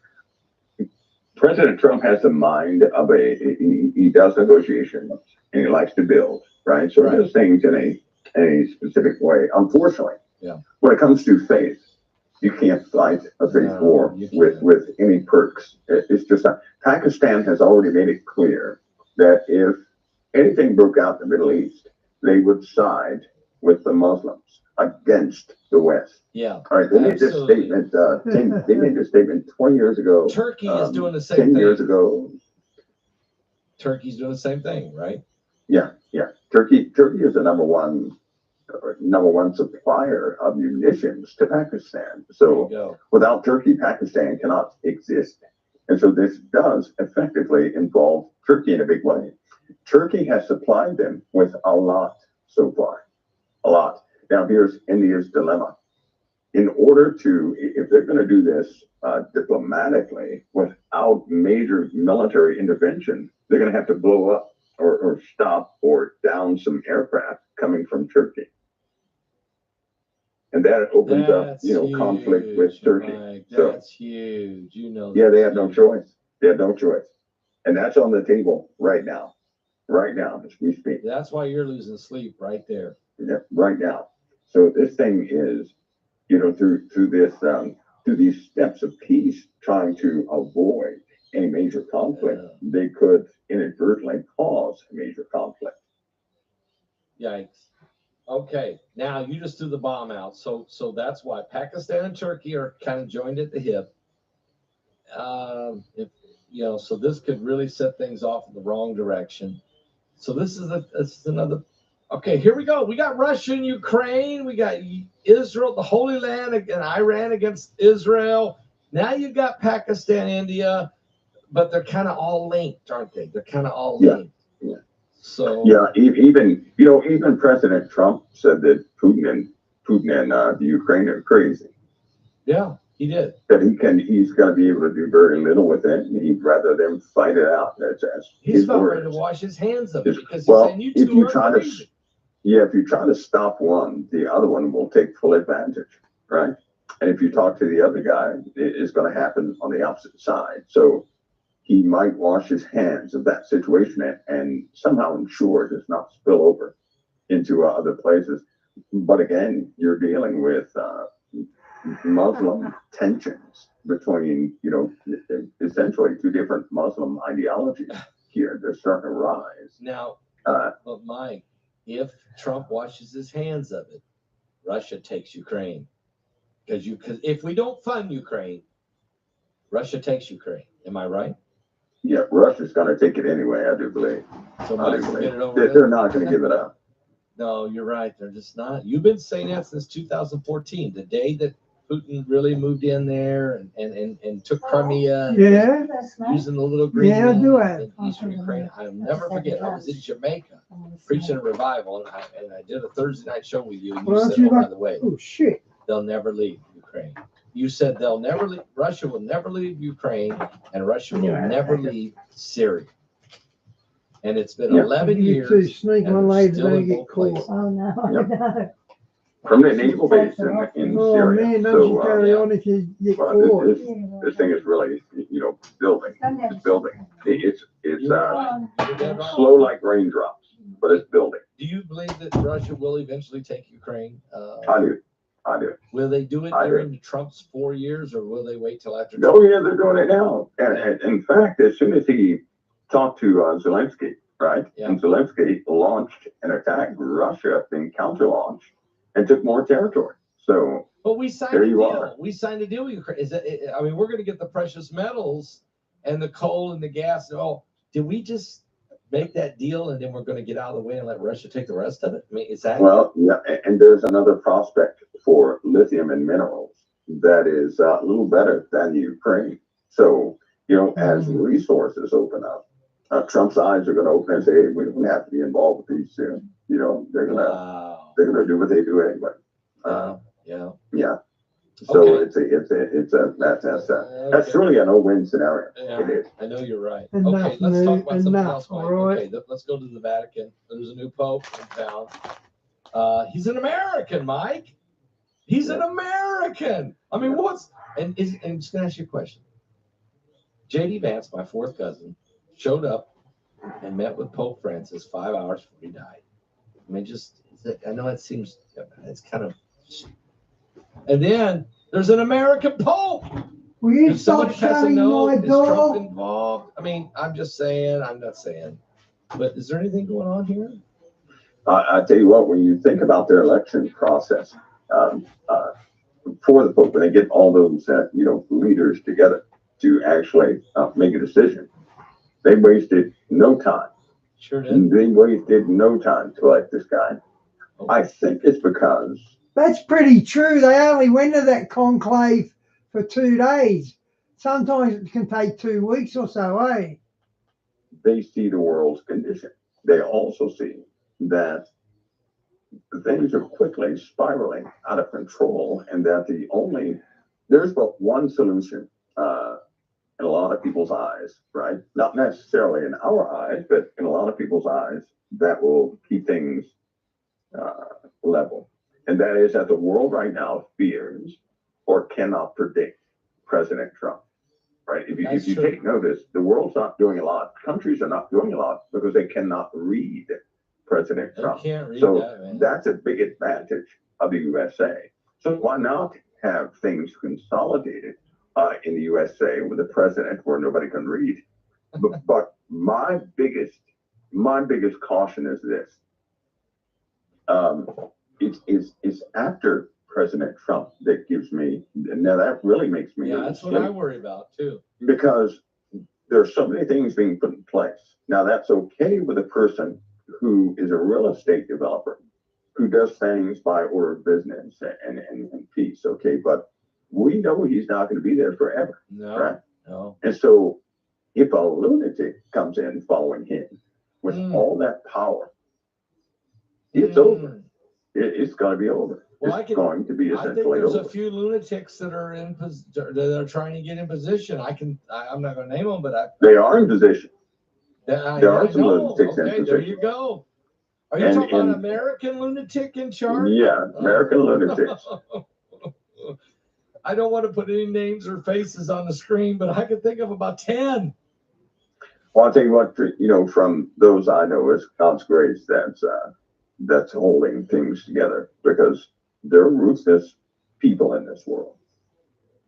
President Trump has the mind of he does negotiations and he likes to build, right? So he does things in a specific way. Unfortunately, when it comes to faith, you can't fight a faith war with any perks. It's just not. Pakistan has already made it clear that if anything broke out in the Middle East, they would side with the Muslims against the West. Yeah. All right. They made this statement. They made this statement 20 years ago. Turkey is doing the same 10 thing. years ago. Turkey's doing the same thing, right? Yeah. Turkey is the number one supplier of munitions to Pakistan. So without Turkey, Pakistan cannot exist. And so this does effectively involve Turkey in a big way. Turkey has supplied them with a lot so far. A lot. Now here's India's dilemma. In order to, if they're going to do this diplomatically without major military intervention, they're going to have to blow up or stop or down some aircraft coming from Turkey. And that opens up, conflict with Turkey. Mike, So that's huge. yeah, they have no choice. They have no choice. And that's on the table right now as we speak. That's why you're losing sleep right there. Yeah, right now. So this thing is, through these steps of peace, trying to avoid any major conflict, they could inadvertently cause a major conflict. Yikes. Okay, now you just threw the bomb out. So that's why Pakistan and Turkey are kind of joined at the hip. So this could really set things off in the wrong direction. So this is another. Okay, here we go. We got Russia and Ukraine. We got Israel, the Holy Land, and Iran against Israel. Now you've got Pakistan, India, but they're kind of all linked, aren't they? They're kind of all linked. Yeah. So yeah, even President Trump said that Putin and the Ukraine are crazy. Yeah, he did. That he's going to be able to do very little with it. And he'd rather them fight it out. That's he's about ready to wash his hands of it because he's saying you if two you are try crazy. if you try to stop one, the other one will take full advantage, right? And if you talk to the other guy, it's going to happen on the opposite side. So he might wash his hands of that situation and somehow ensure it does not spill over into other places. But again, you're dealing with Muslim tensions between, essentially two different Muslim ideologies here. They're starting to rise. Now, but Mike, if Trump washes his hands of it, Russia takes Ukraine. Because if we don't fund Ukraine, Russia takes Ukraine. Am I right? Yeah, Russia's going to take it anyway, I do believe. So I Mike, do get it believe. over They're not going to give it up. No, you're right. They're just not. You've been saying that since 2014, the day that Putin really moved in there and took Crimea. Yeah. Using the little green Yeah, I men do have. in Eastern Ukraine. I'll never forget. I was in Jamaica preaching a revival, and I did a Thursday night show with you. And you said, by the way, oh shit, they'll never leave Ukraine. You said they'll never leave. Russia will never leave Ukraine, and Russia will never leave Syria. And it's been Yeah. 11 You two years. sneak and one they're later, still don't in get both caught. places. Oh, no, Yep. no. From the naval base in Oh Syria. man, don't you So, carry yeah. on if you get well, caught. this thing is really, building. It's building. It's You're right. You're dead wrong. slow like raindrops, but it's building. Do you believe that Russia will eventually take Ukraine? I do. I do. Will they do it I do. during Trump's 4 years, or will they wait till after? Oh yeah, they're doing it now. And in fact, as soon as he talked to Zelensky, right? Yeah. And Zelensky launched an attack, Russia then counter-launched and took more territory. So But we signed There a you deal. are. We signed a deal with Ukraine. I mean, we're going to get the precious metals and the coal and the gas. Oh, did we just make that deal and then we're going to get out of the way and let Russia take the rest of it? I mean, is that? well, yeah, and there's another prospect for lithium and minerals that is a little better than Ukraine. So, as resources open up, Trump's eyes are going to open and say, hey, we don't have to be involved with these soon. They're going to Wow. they're going to do what they do anyway. Yeah. Yeah. So Okay. that's truly a no-win scenario. Yeah, It is. I know you're right. Enough, Okay, let's talk about something enough, else, Mike. all right. Okay, let's go to the Vatican. There's a new pope in town. He's an American, Mike. He's an American. I mean, and I'm just gonna ask you a question. J.D. Vance, my fourth cousin, showed up and met with Pope Francis 5 hours before he died. I mean, I know it seems, it's kind of, and then there's an American Pope. Will you If stop somebody has a showing note, my is Trump dog? involved? I mean, I'm not saying. But is there anything going on here? I tell you what, when you think about their election process for the Pope, when they get all those leaders together to actually make a decision, they wasted no time. Sure did. They wasted no time to elect this guy. Okay. I think it's because That's pretty true. They only went to that conclave for 2 days. Sometimes it can take 2 weeks or so, eh? they see the world's condition. They also see that things are quickly spiraling out of control and that there's but one solution in a lot of people's eyes, right? Not necessarily in our eyes, but in a lot of people's eyes that will keep things level. And that is that the world right now fears or cannot predict President Trump, right? If you true. take notice, the world's not doing a lot. Countries are not doing a lot because they cannot read President I Trump. can't read So that, man. that's a big advantage of the USA. So why not have things consolidated in the USA with a president where nobody can read? But my biggest caution is this. It's after President Trump that gives me, now that really makes me Yeah, lose that's what I sleep, worry about too. because there's so many things being put in place. Now that's okay with a person who is a real estate developer, who does things by order of business and peace, okay? But we know he's not going to be there forever, No, right? no. And so if a lunatic comes in following him with all that power, it's over. It's going to be over. Well, It's going to be I think essentially there's over. a few lunatics that are that are trying to get in position. I'm not going to name them, but They are in position. There are I some know. lunatics in Okay, there position. you go. Are you And- talking about and- American lunatic in charge? Yeah, American lunatics. I don't want to put any names or faces on the screen, but I can think of about 10. Well, I'll tell you what, from those I know, it's God's grace that's holding things together, because there are ruthless people in this world.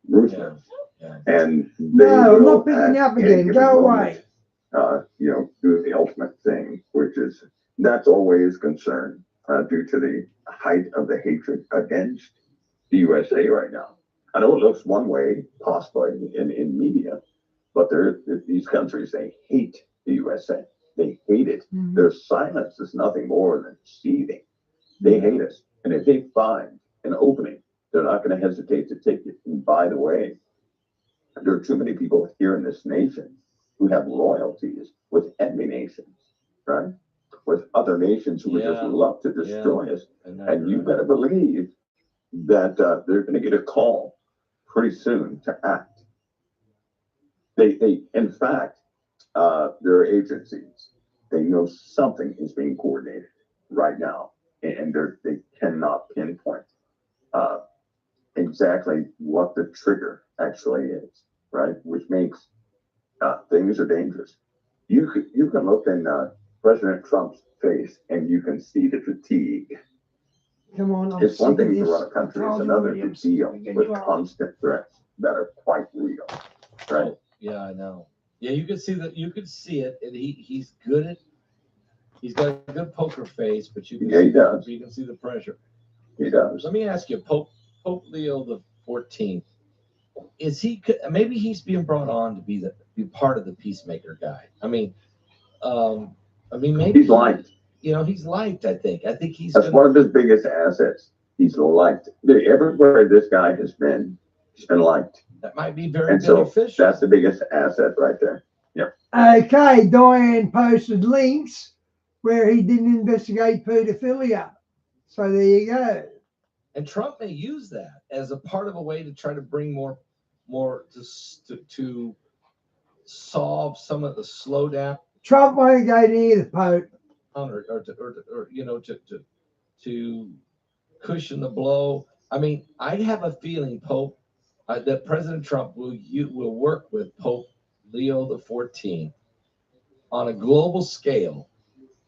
Ruthless. Yeah. And they No, I'm will not picking you act up in a again. given Go moment, away. do the ultimate thing, that's always concern due to the height of the hatred against the USA right now. I know it looks one way, possibly in media, but these countries, they hate the USA. They hate it. Their silence is nothing more than seething. They hate us. And if they find an opening, they're not going to hesitate to take it. And by the way, there are too many people here in this nation who have loyalties with enemy nations, right? With other nations who would just love to destroy us. And you better believe that they're going to get a call pretty soon to act. They in fact, there are agencies they know something is being coordinated right now, and they cannot pinpoint exactly what the trigger actually is, right? Which makes things are dangerous. You can look in President Trump's face and you can see the fatigue. Come on, I'm It's one sick of thing to this. run a country, it's another to deal with constant threats that are quite real, right? Oh, yeah, I know. Yeah, you could see that. You could see it, and he's good at. He's got a good poker face, but you can Yeah, he does. You can see the pressure. He does. Let me ask you, Pope Leo the 14th. Is he? Maybe he's being brought on to be part of the peacemaker guy. Maybe He's liked. He's liked. I think he's. That's one of his biggest assets. He's liked. Everywhere this guy has been, he's been liked. That might be very And so beneficial. that's the biggest asset right there. Yep. Okay, Diane posted links where he didn't investigate pedophilia. So there you go. And Trump may use that as a part of a way to try to bring more to solve some of the slowdown. Trump won't go near the Pope. Or to cushion the blow. I have a feeling, Pope, that President Trump will work with Pope Leo the 14th on a global scale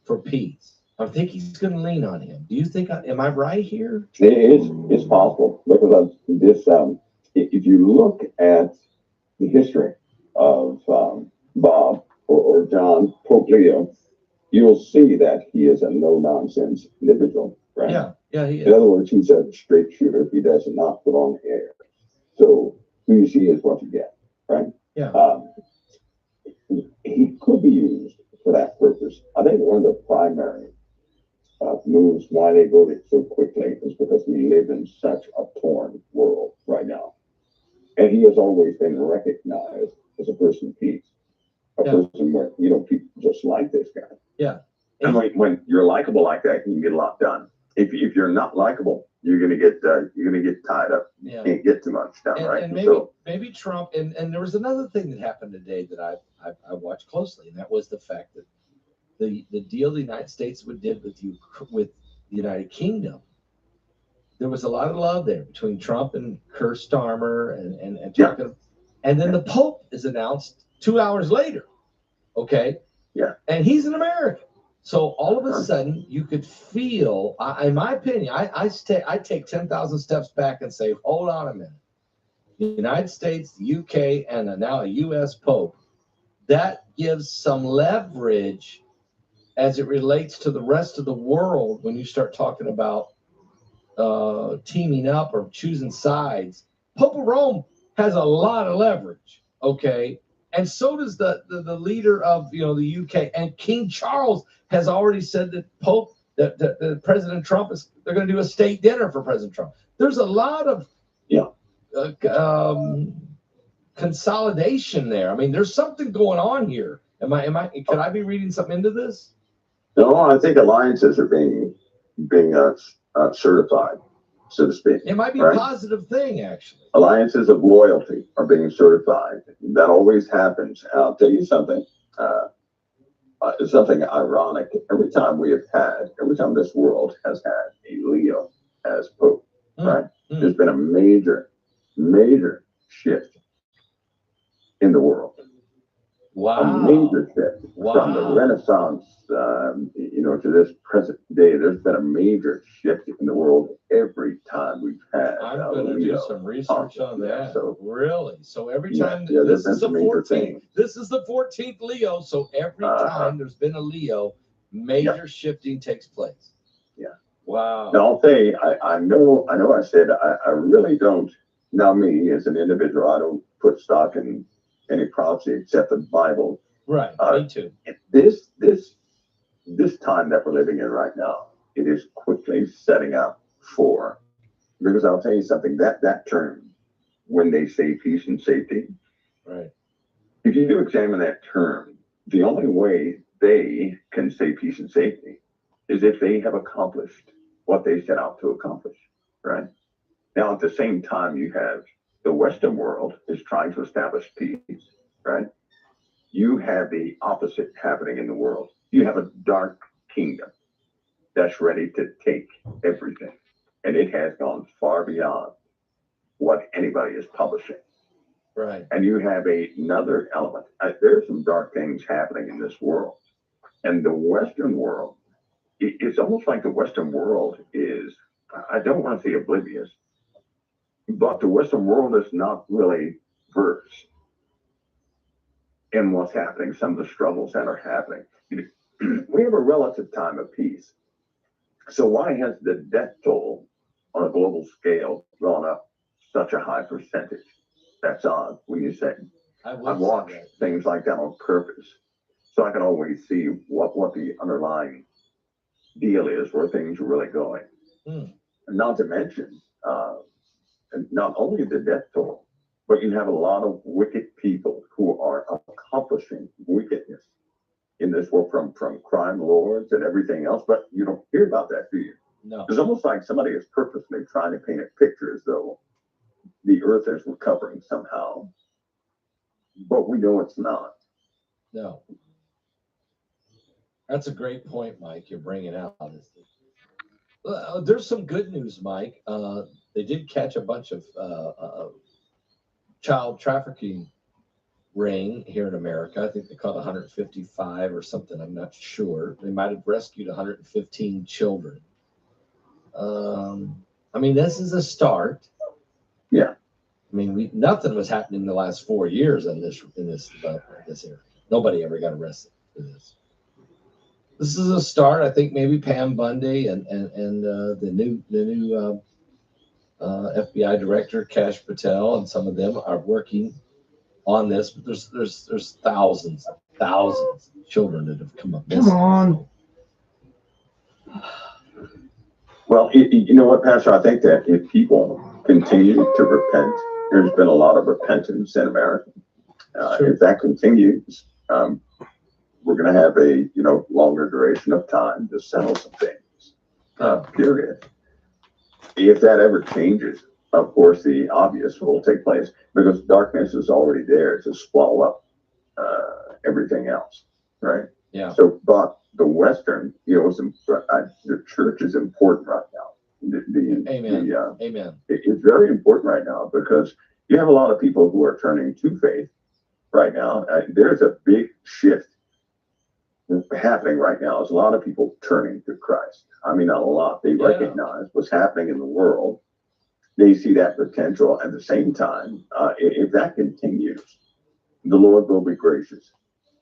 for peace. I think he's going to lean on him. Do you think? Am I right here? It's possible because this. If you look at the history of Bob or John Pope Leo, you'll see that he is a no-nonsense individual, right? Yeah, he is. In other words, he's a straight shooter. He does not put on airs. So who you see is what you get, right? Yeah. He could be used for that purpose. I think one of the primary moves why they voted so quickly is because we live in such a torn world right now. And he has always been recognized as a person of peace, a person where, people just like this guy. Yeah. And when you're likable like that, you can get a lot done. If you're not likable, you're gonna get tied up. You can't get too much done, right? And maybe Trump. And there was another thing that happened today that I watched closely, and that was the fact that the deal the United States did with the United Kingdom. There was a lot of love there between Trump and Keir Starmer and talking. And then the Pope is announced 2 hours later. Okay. Yeah. And he's an American. So all of a sudden you could feel, in my opinion, I take 10,000 steps back and say, hold on a minute. The United States, the UK, and now a US Pope, that gives some leverage as it relates to the rest of the world when you start talking about teaming up or choosing sides. Pope of Rome has a lot of leverage, okay? And so does the leader of the UK. And King Charles has already said that President Trump they're going to do a state dinner for President Trump. There's a lot of consolidation there. There's something going on here. Could I be reading something into this? No, I think alliances are being certified, so to speak. It might be right? a positive thing, actually. Alliances of loyalty are being certified. That always happens. I'll tell you something. It's something ironic. Every time this world has had a Leo as Pope, right? There's been a major shift in the world. Wow. A major shift from the Renaissance, to this present day. There's been a major shift in the world every time we've had. I'm going to do some research on that. So really, so every time this is the 14th. This is the 14th Leo. So every time there's been a Leo, major shifting takes place. Yeah. Wow. Now I'll say I know I said I really don't. Now me as an individual, I don't put stock in any prophecy except the Bible. Right. Me too. This time that we're living in right now, it is quickly setting up for, because I'll tell you something, that term, when they say peace and safety, right? If you do examine that term, the only way they can say peace and safety is if they have accomplished what they set out to accomplish, right? Now, at the same time, you have the Western world is trying to establish peace, right? You have the opposite happening in the world. You have a dark kingdom that's ready to take everything. And it has gone far beyond what anybody is publishing. Right. And you have another element. There's some dark things happening in this world. And the Western world, it's almost like the Western world is, I don't want to say oblivious, but the Western world is not really versed in what's happening, some of the struggles that are happening. We have a relative time of peace. So why has the death toll on a global scale gone up such a high percentage? That's odd when you say. I've watched things like that on purpose, so I can always see what the underlying deal is, where things are really going. Not to mention, not only the death toll, but you have a lot of wicked people who are accomplishing wickedness in this world, from crime lords and everything else. But you don't hear about that, do you? No. It's almost like somebody is purposely trying to paint a picture as though the earth is recovering somehow, but we know it's not. No. That's a great point, Mike, you're bringing out. There's some good news, Mike. They did catch a bunch of child trafficking ring here in America. I think they caught 155 or something. I'm not sure. They might have rescued 115 children. I mean, this is a start. Yeah. I mean, nothing was happening the last 4 years in this area. Nobody ever got arrested for this. This is a start. I think maybe Pam Bundy and the new FBI director Kash Patel and some of them are working on this. But there's thousands of children that have come up missing. Come on. Well, you know what, Pastor? I think that if people continue to repent, there's been a lot of repentance in America. Sure. If that continues, we're going to have a longer duration of time to settle some things. Period. If that ever changes, of course, the obvious will take place, because darkness is already there to swallow up everything else, right? Yeah. So, but the Western, the church is important right now. Amen. Amen. It's very important right now, because you have a lot of people who are turning to faith right now. There's a big shift happening right now. There's a lot of people turning to Christ. I mean, a lot. They recognize what's happening in the world. They see that potential. At the same time, if that continues, the Lord will be gracious,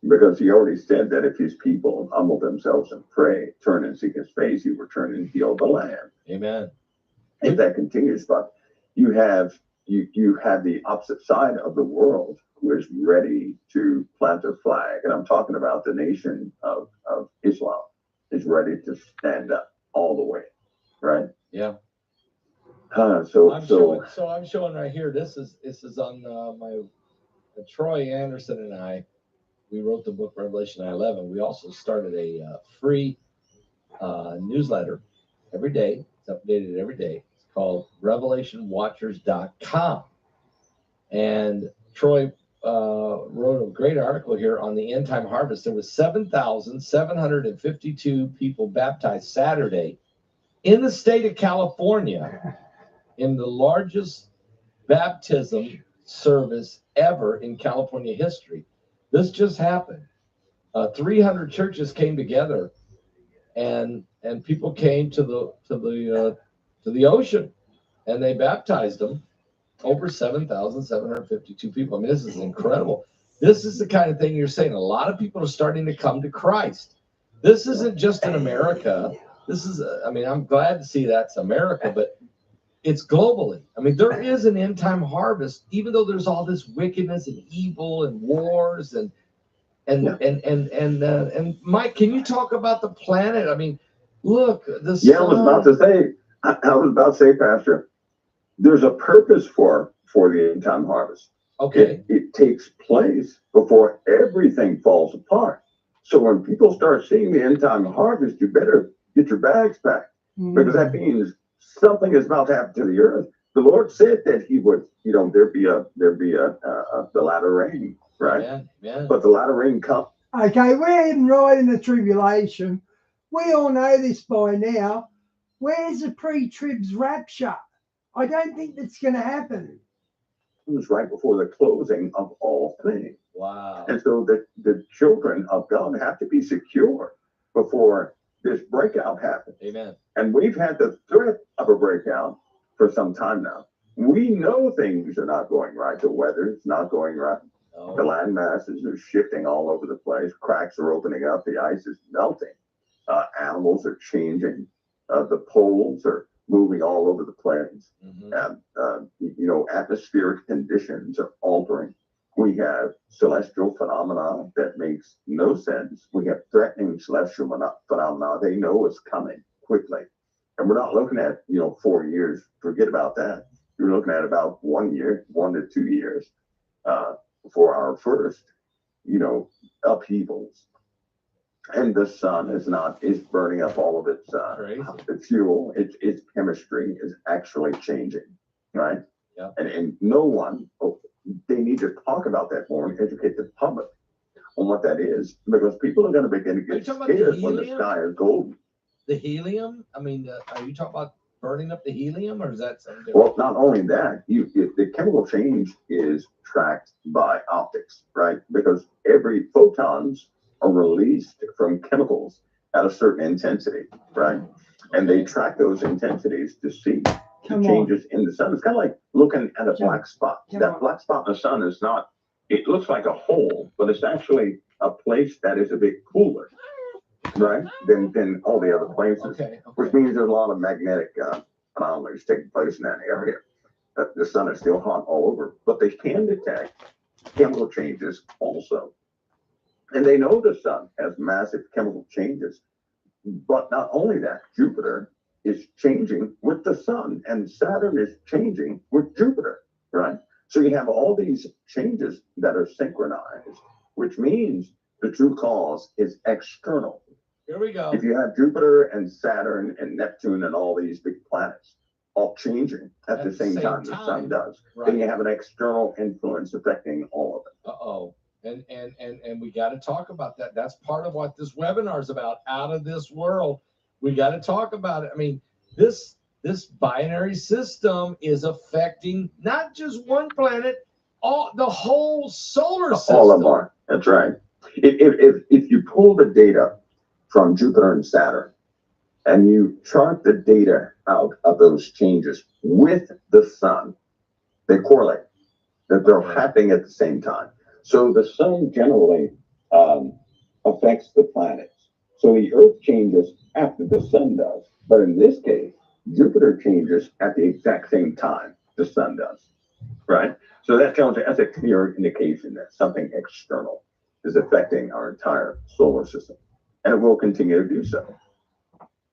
because he already said that if his people humble themselves and pray, turn and seek his face, he will turn and heal the land. Amen. If that continues, but you have the opposite side of the world who is ready to plant their flag, and I'm talking about the nation of Islam is ready to stand up all the way, right? Yeah. I'm showing right here. This is on my Troy Anderson and I. We wrote the book Revelation 9/11. We also started a free newsletter every day. It's updated every day. It's called RevelationWatchers.com. And Troy wrote a great article here on the end time harvest. There was 7,752 people baptized Saturday in the state of California, in the largest baptism service ever in California history. This just happened. 300 churches came together, and people came to the ocean, and they baptized them. Over 7,752 people. I mean, this is incredible. This is the kind of thing you're saying. A lot of people are starting to come to Christ. This isn't just in America. This is, I'm glad to see that's America, but it's globally. I mean, there is an end time harvest, even though there's all this wickedness and evil and wars and Mike, can you talk about the planet? I mean, look, the sun. I was about to say, Pastor, there's a purpose for the end time harvest. Okay. It takes place before everything falls apart. So when people start seeing the end time harvest, you better get your bags packed, because that means something is about to happen to the earth. The Lord said that he would, there'd be the latter rain, right? Yeah. But the latter rain comes Okay, we're heading right in the tribulation. We all know this by now. Where's the pre-tribs rapture? I don't think that's going to happen. It was right before the closing of all things. Wow. And so the children of God have to be secure before this breakout happens. Amen. And we've had the threat of a breakout for some time now. We know things are not going right. The weather's not going right. The land masses are shifting all over the place. Cracks are opening up. The ice is melting. Animals are changing. The poles are moving all over the place. Atmospheric conditions are altering. We have celestial phenomena that makes no sense. We have threatening celestial phenomena. They know it's coming quickly. And we're not looking at, 4 years. Forget about that. You're looking at about 1 year, 1 to 2 years for our first, upheavals. And the sun is burning up all of its fuel. Its chemistry is actually changing, right? Yeah. And no one, they need to talk about that more and educate the public on what that is, because people are going to begin to get scared when the sky is golden. The helium? I mean, are you talking about burning up the helium, or is that something different? Well, not only that, the chemical change is tracked by optics, right? Because every photons are released from chemicals at a certain intensity, right? And they track those intensities to see the changes in the sun. It's kind of like looking at a black spot. That black spot in the sun is not, it looks like a hole, but it's actually a place that is a bit cooler, right? Than all the other places, which means there's a lot of magnetic anomalies taking place in that area. The sun is still hot all over, but they can detect chemical changes also. And they know the sun has massive chemical changes. But not only that, Jupiter is changing with the sun, and Saturn is changing with Jupiter, right? So you have all these changes that are synchronized, which means the true cause is external. Here we go. If you have Jupiter and Saturn and Neptune and all these big planets all changing at the same time the sun does, then you have an external influence affecting all of it. Uh-oh. And we got to talk about that. That's part of what this webinar is about. Out of this world, we got to talk about it. I mean, this binary system is affecting not just one planet, the whole solar system. All of them. That's right. If you pull the data from Jupiter and Saturn and you chart the data out of those changes with the sun, they correlate. That they're happening at the same time. So the sun generally affects the planets. So the Earth changes after the sun does. But in this case, Jupiter changes at the exact same time the sun does, right? So that tells you, that's a clear indication that something external is affecting our entire solar system. And it will continue to do so.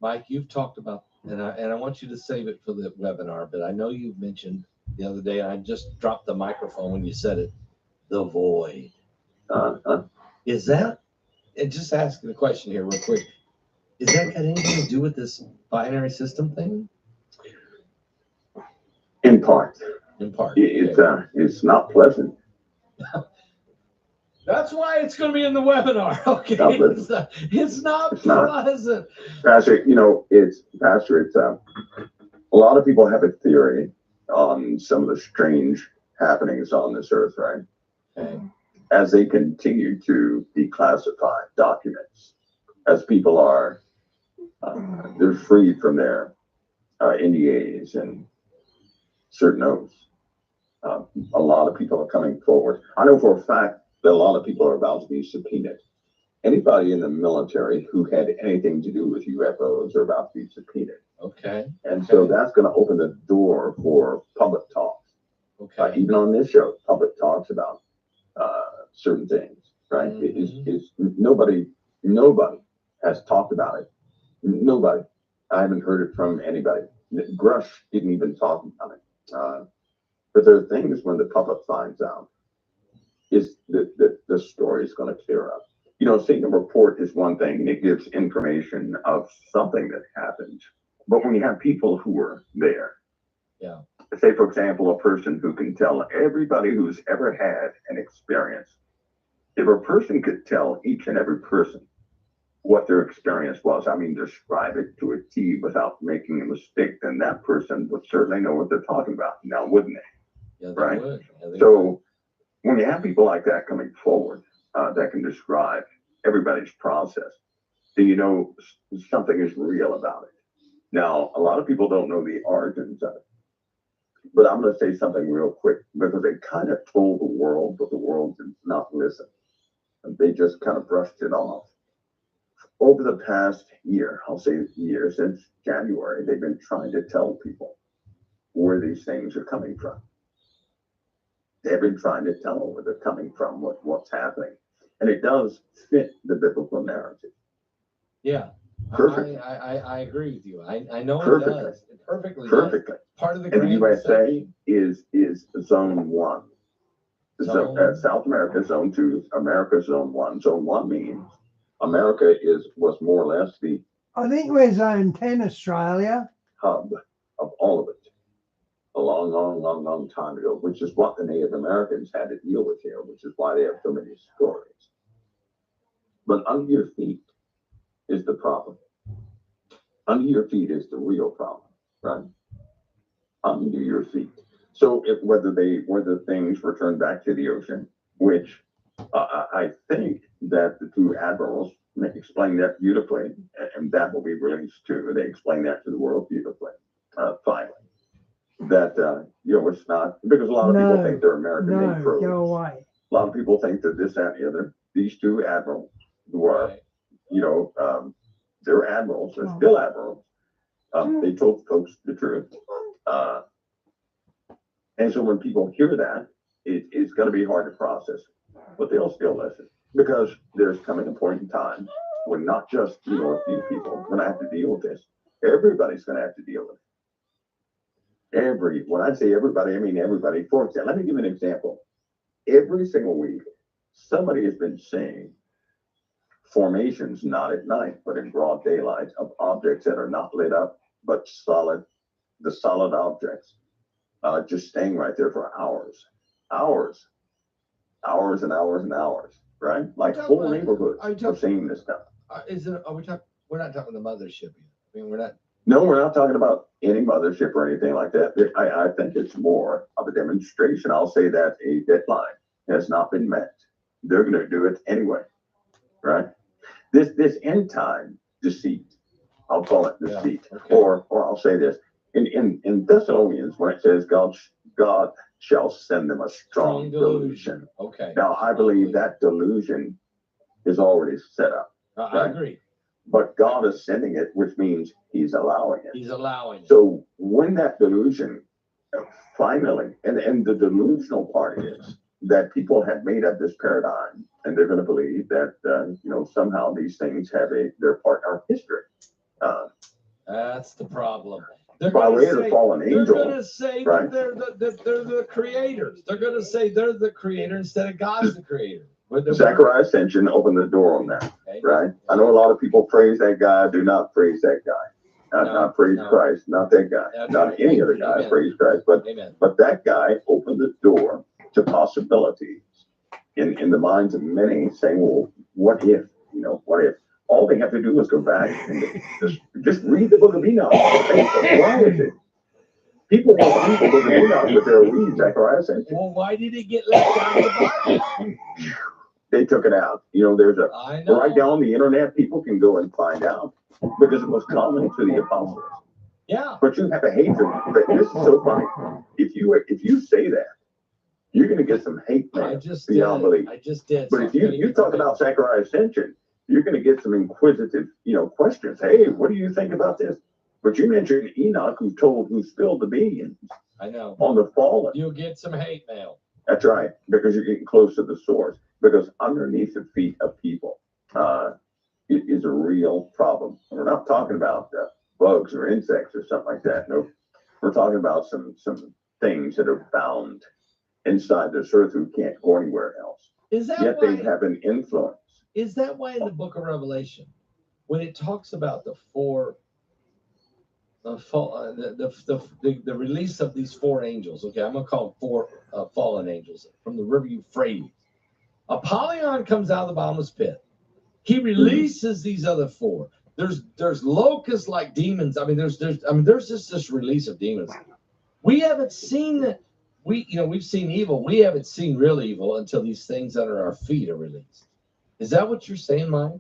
Mike, you've talked about, and I want you to save it for the webinar, but I know you've mentioned the other day, I just dropped the microphone when you said it, the void. Is that, and just asking a question here real quick, is that got anything to do with this binary system thing? In part. In part. It's not pleasant. That's why it's going to be in the webinar. Okay. It's not pleasant. Pastor, it's a lot of people have a theory on some of the strange happenings on this earth, right? Okay. As they continue to declassify documents, as people are, they're freed from their NDAs and certain oaths. A lot of people are coming forward. I know for a fact that a lot of people are about to be subpoenaed. Anybody in the military who had anything to do with UFOs are about to be subpoenaed. Okay. And so that's going to open the door for public talks. Okay. Even on this show, public talks about certain things, right? Nobody has talked about it. Nobody. I haven't heard it from anybody. Grush didn't even talk about it. But there are things when the public finds out, is the story is going to clear up. Seeing a report is one thing, and it gives information of something that happened. But when you have people who were there, yeah. Say, for example, a person who can tell everybody who's ever had an experience If a person could tell each and every person what their experience was, I mean, describe it to a T without making a mistake, then that person would certainly know what they're talking about now, wouldn't they? Yeah, Right. would. Yeah, they would. So when you have people like that coming forward that can describe everybody's process, then you know something is real about it. Now, a lot of people don't know the origins of it, but I'm going to say something real quick because they kind of told the world, but the world did not listen. They just kind of brushed it off. Over the past year, I'll say year, since January, they've been trying to tell people where these things are coming from. They've been trying to tell them where they're coming from, what's happening. And it does fit the biblical narrative. Yeah. Perfect. I agree with you. I know Perfectly. it does. It perfectly Perfectly. does. Part of the And the grand USA deception. is zone one. Zone- South America, zone two, America, zone one. Zone one means America was more or less the I think we're zone 10, Australia. hub of all of it a long time ago, which is what the Native Americans had to deal with here, which is why they have so many stories. But under your feet is the problem. Under your feet is the real problem, right? Under your feet. So whether things return back to the ocean, which I think that the two admirals explained that beautifully, and that will be released too. They explained that to the world beautifully, finally. That, it's not, because a lot of people No, think they're American-made No, probes. go away. A lot of people think that this, that, and the other. These two admirals who are, Right. they're admirals, they're Oh. still admirals. They told folks the truth. And so when people hear that, it's going to be hard to process, but they'll still listen because there's coming a point in time when not just, a few people are going to have to deal with this. Everybody's going to have to deal with it. When I say everybody, I mean everybody. For example, let me give you an example. Every single week, somebody has been seeing formations, not at night, but in broad daylight, of objects that are not lit up, but the solid objects, just staying right there for hours, and hours, right? Like Are you whole talking- neighborhoods are you are talking- seeing this stuff. Are we talking? We're not talking the mothership yet. I mean, we're not. No, we're not talking about any mothership or anything like that. I think it's more of a demonstration. I'll say that a deadline has not been met. They're going to do it anyway, right? This end time deceit, I'll call it deceit, Yeah, okay. or I'll say this in Thessalonians when it says God shall send them a strong delusion. Okay. Now I believe that delusion is already set up, I right? agree. but God is sending it, which means He's allowing it. He's allowing it. So when that delusion finally, and the delusional part is that people have made up this paradigm, and they're going to believe that somehow these things have their part in our history. That's the problem. They're By gonna way of the say- fallen They're angel, going to say right? that they're the creators. They're going to say they're the creator instead of God's the creator. But they're- Zechariah Ascension opened the door on that, Okay. right? I know a lot of people praise that guy. Do not praise that guy. Not praise no. Christ. Not that guy. That's Not right. any other guy. Amen. Praise Christ. But Amen. that guy opened the door to possibilities in the minds of many, saying, "Well, what if? What if?" All they have to do is go back and just read the Book of Enoch. Why is it? People want to read the Book of Enoch, but they'll read Zechariah Ascension. Well, why did it get left out of the Bible? They took it out. There's a I know. right down on the internet. People can go and find out because it was common to the apostles. Yeah. But you have a hatred. But this is so funny. If you say that, you're going to get some hate I mail just beyond did. belief. I just did. But So if I'm gonna you get talk to about Zechariah Ascension, you're going to get some inquisitive, questions. Hey, what do you think about this? But you mentioned Enoch, who spilled the beans I know. on the fallen. You'll get some hate mail. That's right, because you're getting close to the source. Because underneath the feet of people it is a real problem. We're not talking about bugs or insects or something like that. No, we're talking about some things that are bound inside this earth who can't go anywhere else. Is that Yet why? they have an influence. Is that why in the Book of Revelation, when it talks about the four, the release of these four angels? Okay, I'm gonna call them four fallen angels from the river Euphrates. Apollyon comes out of the bottomless pit. He releases these other four. There's locusts like demons. I mean, there's just this release of demons. We haven't seen that. We've seen evil. We haven't seen real evil until these things under our feet are released. Is that what you're saying, Mike?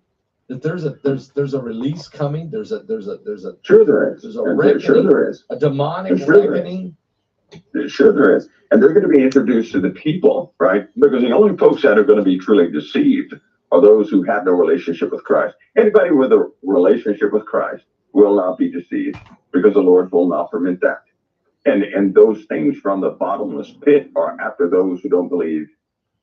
That there's a release coming. There's a Sure there is. There's a reckoning. Sure there is. A demonic Sure reckoning. Sure there is. And they're going to be introduced to the people, right? Because the only folks that are going to be truly deceived are those who have no relationship with Christ. Anybody with a relationship with Christ will not be deceived because the Lord will not permit that. And those things from the bottomless pit are after those who don't believe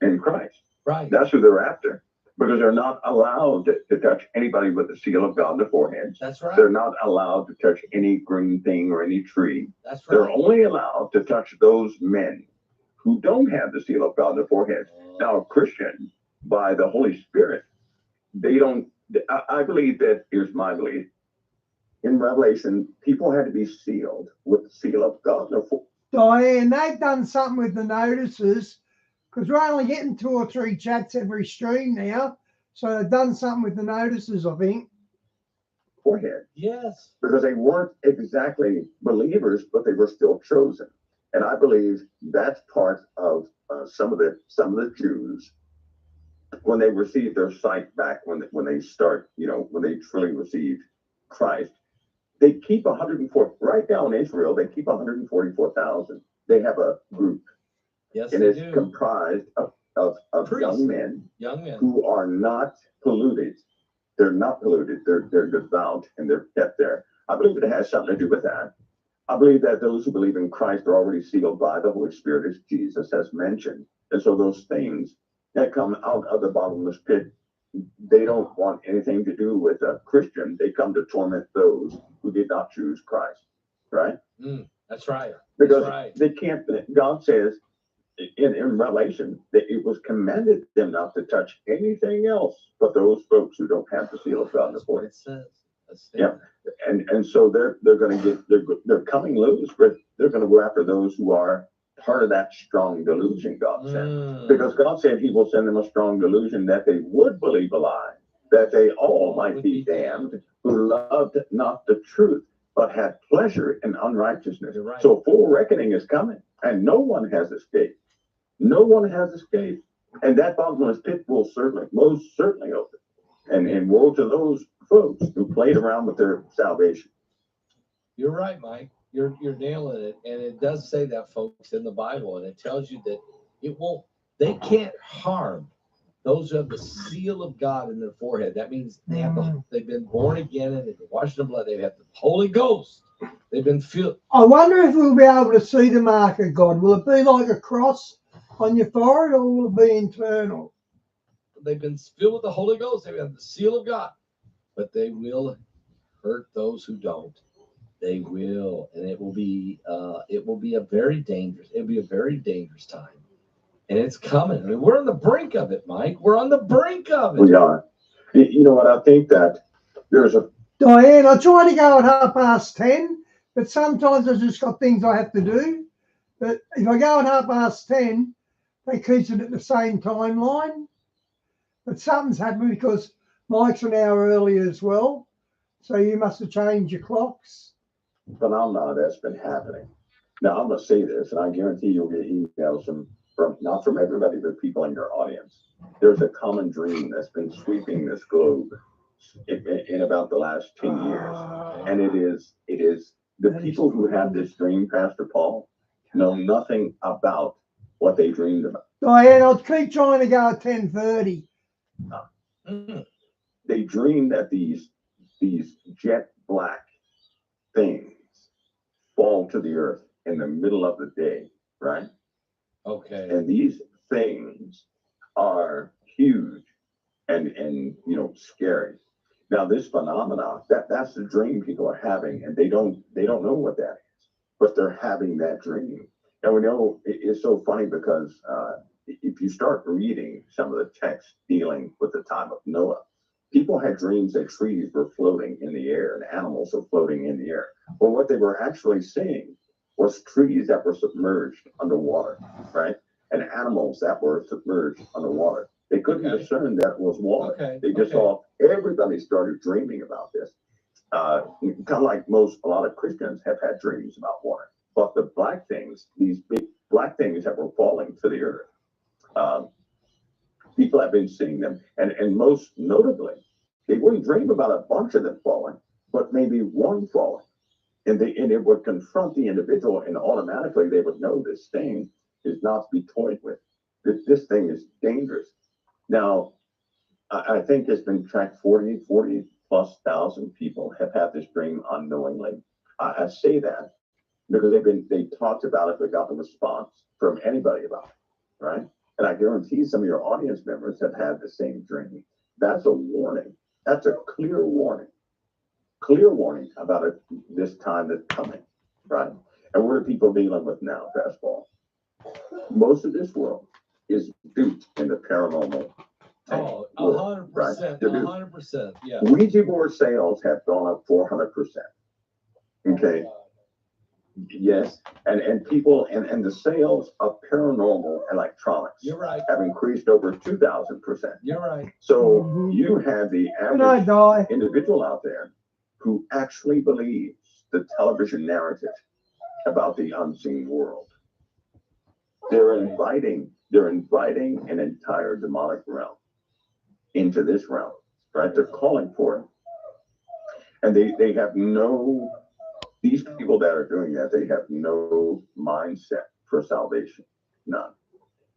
in Christ. Right. That's who they're after. Because they're not allowed to touch anybody with the seal of God on their foreheads. That's right. They're not allowed to touch any green thing or any tree. That's right. They're only allowed to touch those men who don't have the seal of God on their foreheads. Now, a Christian, by the Holy Spirit, they don't. I believe that, here's my belief. In Revelation, people had to be sealed with the seal of God on their foreheads. Diane, they've done something with the notices because we're only getting 2 or 3 chats every stream now. So they've done something with the notices, I think. Forehead. Yes. Because they weren't exactly believers, but they were still chosen. And I believe that's part of some of the Jews when they receive their sight back, when they start, when they truly receive Christ. They keep 104 right now in Israel. They keep 144,000. They have a group. Yes, and they it's do. comprised of young men who are not polluted. They're not polluted. They're devout and they're kept there. I believe it has something to do with that. I believe that those who believe in Christ are already sealed by the Holy Spirit, as Jesus has mentioned. And so those things that come out of the bottomless pit, they don't want anything to do with a Christian. They come to torment those who did not choose Christ, right? That's right. Because That's right. they can't. God says in Revelation that it was commanded them not to touch anything else but those folks who don't have the seal of God in the forehead. Yeah, and so they're going to get they're coming loose, but they're going to go after those who are part of that strong delusion God said, because God said He will send them a strong delusion that they would believe a lie, that they all might be damned who loved not the truth but had pleasure in unrighteousness. Right. So full reckoning is coming, and no one has escaped. No one has escaped, and that bottomless pit will most certainly open. And woe to those folks who played around with their salvation. You're right, Mike. You're nailing it, and it does say that, folks, in the Bible, and it tells you that they can't harm those who have the seal of God in their forehead. That means they've been born again and they've been washed in blood. They've had the Holy Ghost. They've been filled. I wonder if we'll be able to see the mark of God. Will it be like a cross on your forehead, or will it be internal? They've been filled with the Holy Ghost. They've had the seal of God, but they will hurt those who don't. They will, and it will be a very dangerous time, and it's coming. I mean, we're on the brink of it, Mike. We're on the brink of it. We are. You know what? I think that there's a Diane, I try to go at 10:30, but sometimes I've just got things I have to do. But if I go at 10:30, they keep it at the same timeline. But something's happened because Mike's an hour early as well. So you must have changed your clocks. phenomenon that's been happening. Now, I'm going to say this, and I guarantee you'll get emails not from everybody, but people in your audience. There's a common dream that's been sweeping this globe in about the last 10 years. And it is the people who have this dream, Pastor Paul, know nothing about what they dreamed about. Diane, I'll keep trying to go at 10:30. They dream that these jet black things fall to the earth in the middle of the day, right? Okay. And these things are huge and scary. Now this phenomenon, that's the dream people are having, and they don't know what that is, but they're having that dream. And we know it's so funny because if you start reading some of the text dealing with the time of Noah, people had dreams that trees were floating in the air and animals were floating in the air. Well, what they were actually seeing was trees that were submerged underwater, right? And animals that were submerged underwater. They couldn't Okay. discern that it was water. Okay, They just okay. saw everybody started dreaming about this. Kind of like a lot of Christians have had dreams about water. But the black things, these big black things that were falling to the earth, people have been seeing them. And most notably, they wouldn't dream about a bunch of them falling, but maybe one falling. And it would confront the individual, and automatically they would know this thing is not to be toyed with. This thing is dangerous. Now, I think it's been tracked 40 plus thousand people have had this dream unknowingly. I say that because they talked about it, but got a response from anybody about it, right? And I guarantee some of your audience members have had the same dream. That's a warning. That's a clear warning about it, this time that's coming, right? And what are people dealing with now, Fastball? Most of this world is duped in the paranormal. Oh, world, 100%, right? They're duped. 100%, yeah. Ouija board sales have gone up 400%. Okay. Yes. And people and the sales of paranormal electronics You're right. have increased over 2,000%. You're right. So Mhm. you have the Good night, average Di. individual out there who actually believes the television narrative about the unseen world. They're inviting an entire demonic realm into this realm, right? They're calling for it. And they have these people that are doing that, they have no mindset for salvation. None.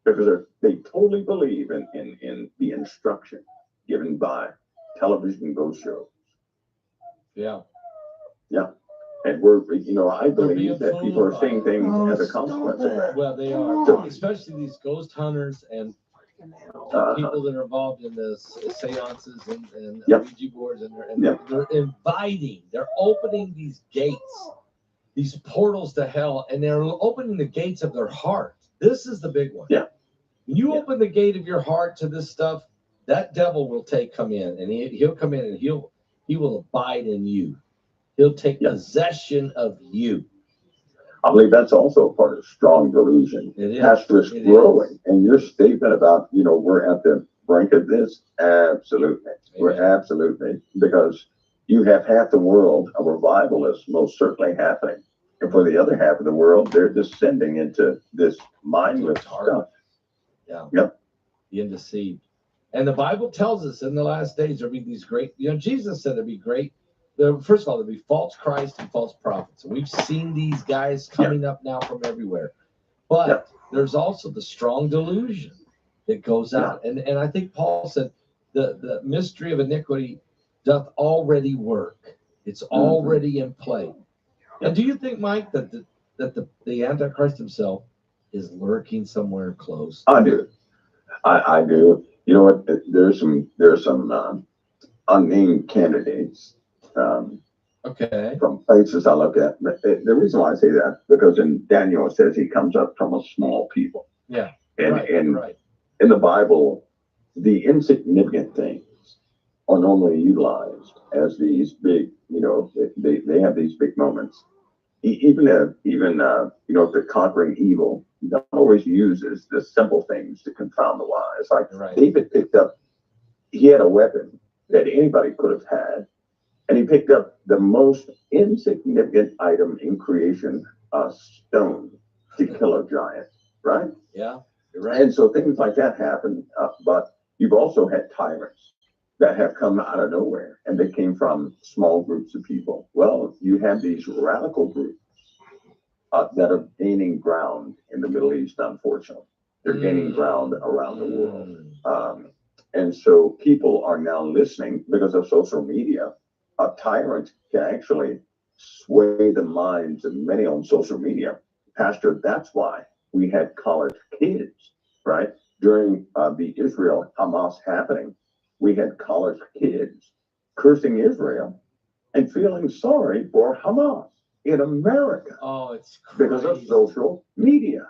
Because they totally believe in the instruction given by television ghost shows. Yeah. Yeah. And I believe that people are seeing things as a consequence of that. Well, they are, especially these ghost hunters and people that are involved in the seances and Yep. Ouija boards, and Yep. they're inviting, they're opening these gates, these portals to hell, and they're opening the gates of their heart. This is the big one. Yeah. When you Yeah. open the gate of your heart to this stuff, that devil will come in, and he'll come in and he will abide in you. He'll take Yeah. possession of you. I believe that's also part of strong delusion. It is. Pastor is It growing. is. And your statement about, we're at the brink of this, absolutely. We're Amen. absolutely, because you have half the world, a revival is most certainly happening. And for the other half of the world, they're descending into this mindless stuff. Yeah. Yep. Being deceived. And the Bible tells us in the last days there'll be these great, Jesus said there'll be great. First of all, there'll be false Christ and false prophets. And we've seen these guys coming up now from everywhere. But there's also the strong delusion that goes out. And I think Paul said the mystery of iniquity doth already work. It's already in play. And do you think, Mike, that the Antichrist himself is lurking somewhere close? I do. I do. You know what? There's some unnamed candidates Okay. from places I look at. The reason why I say that, because in Daniel it says he comes up from a small people. Yeah. And Right. in the Bible, the insignificant things are normally utilized as these big, they have these big moments. Even if they're conquering evil, God always uses the simple things to confound the wise. Like Right. David he had a weapon that anybody could have had, and he picked up the most insignificant item in creation, a stone, to kill a giant, right? Yeah. You're right. And so things like that happen, but you've also had tyrants that have come out of nowhere, and they came from small groups of people. Well, you have these radical groups that are gaining ground in the Middle East, unfortunately. They're gaining ground around the world. And so people are now listening because of social media. A tyrant can actually sway the minds of many on social media. Pastor, that's why we had college kids, right? During the Israel Hamas happening, we had college kids cursing Israel and feeling sorry for Hamas in America. Oh, it's crazy. Because of social media.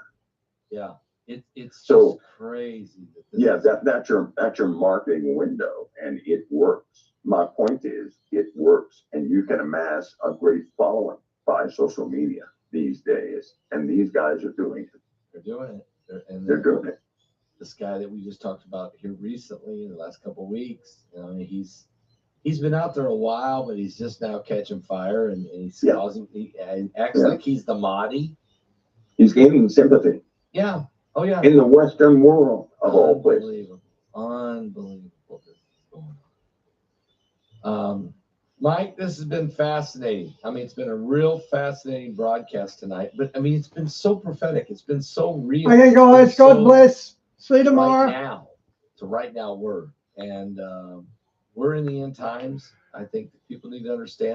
Yeah. It's So, just crazy. That's your marketing window, and it works. My point is, it works, and you can amass a great following by social media these days, and these guys are doing it. They're doing it. They're doing it. this guy that we just talked about here recently in the last couple of weeks. You know, he's been out there a while, but he's just now catching fire, and he's causing. He acts like he's the Mahdi. He's gaining sympathy. Yeah. Oh yeah. In the Western world, of all places. Unbelievable. This is going on. Mike, this has been fascinating. I mean, it's been a real fascinating broadcast tonight. But I mean, it's been so prophetic. It's been so real. Okay, guys. God bless. See you tomorrow. Right now. It's a right now word. And we're in the end times. I think that people need to understand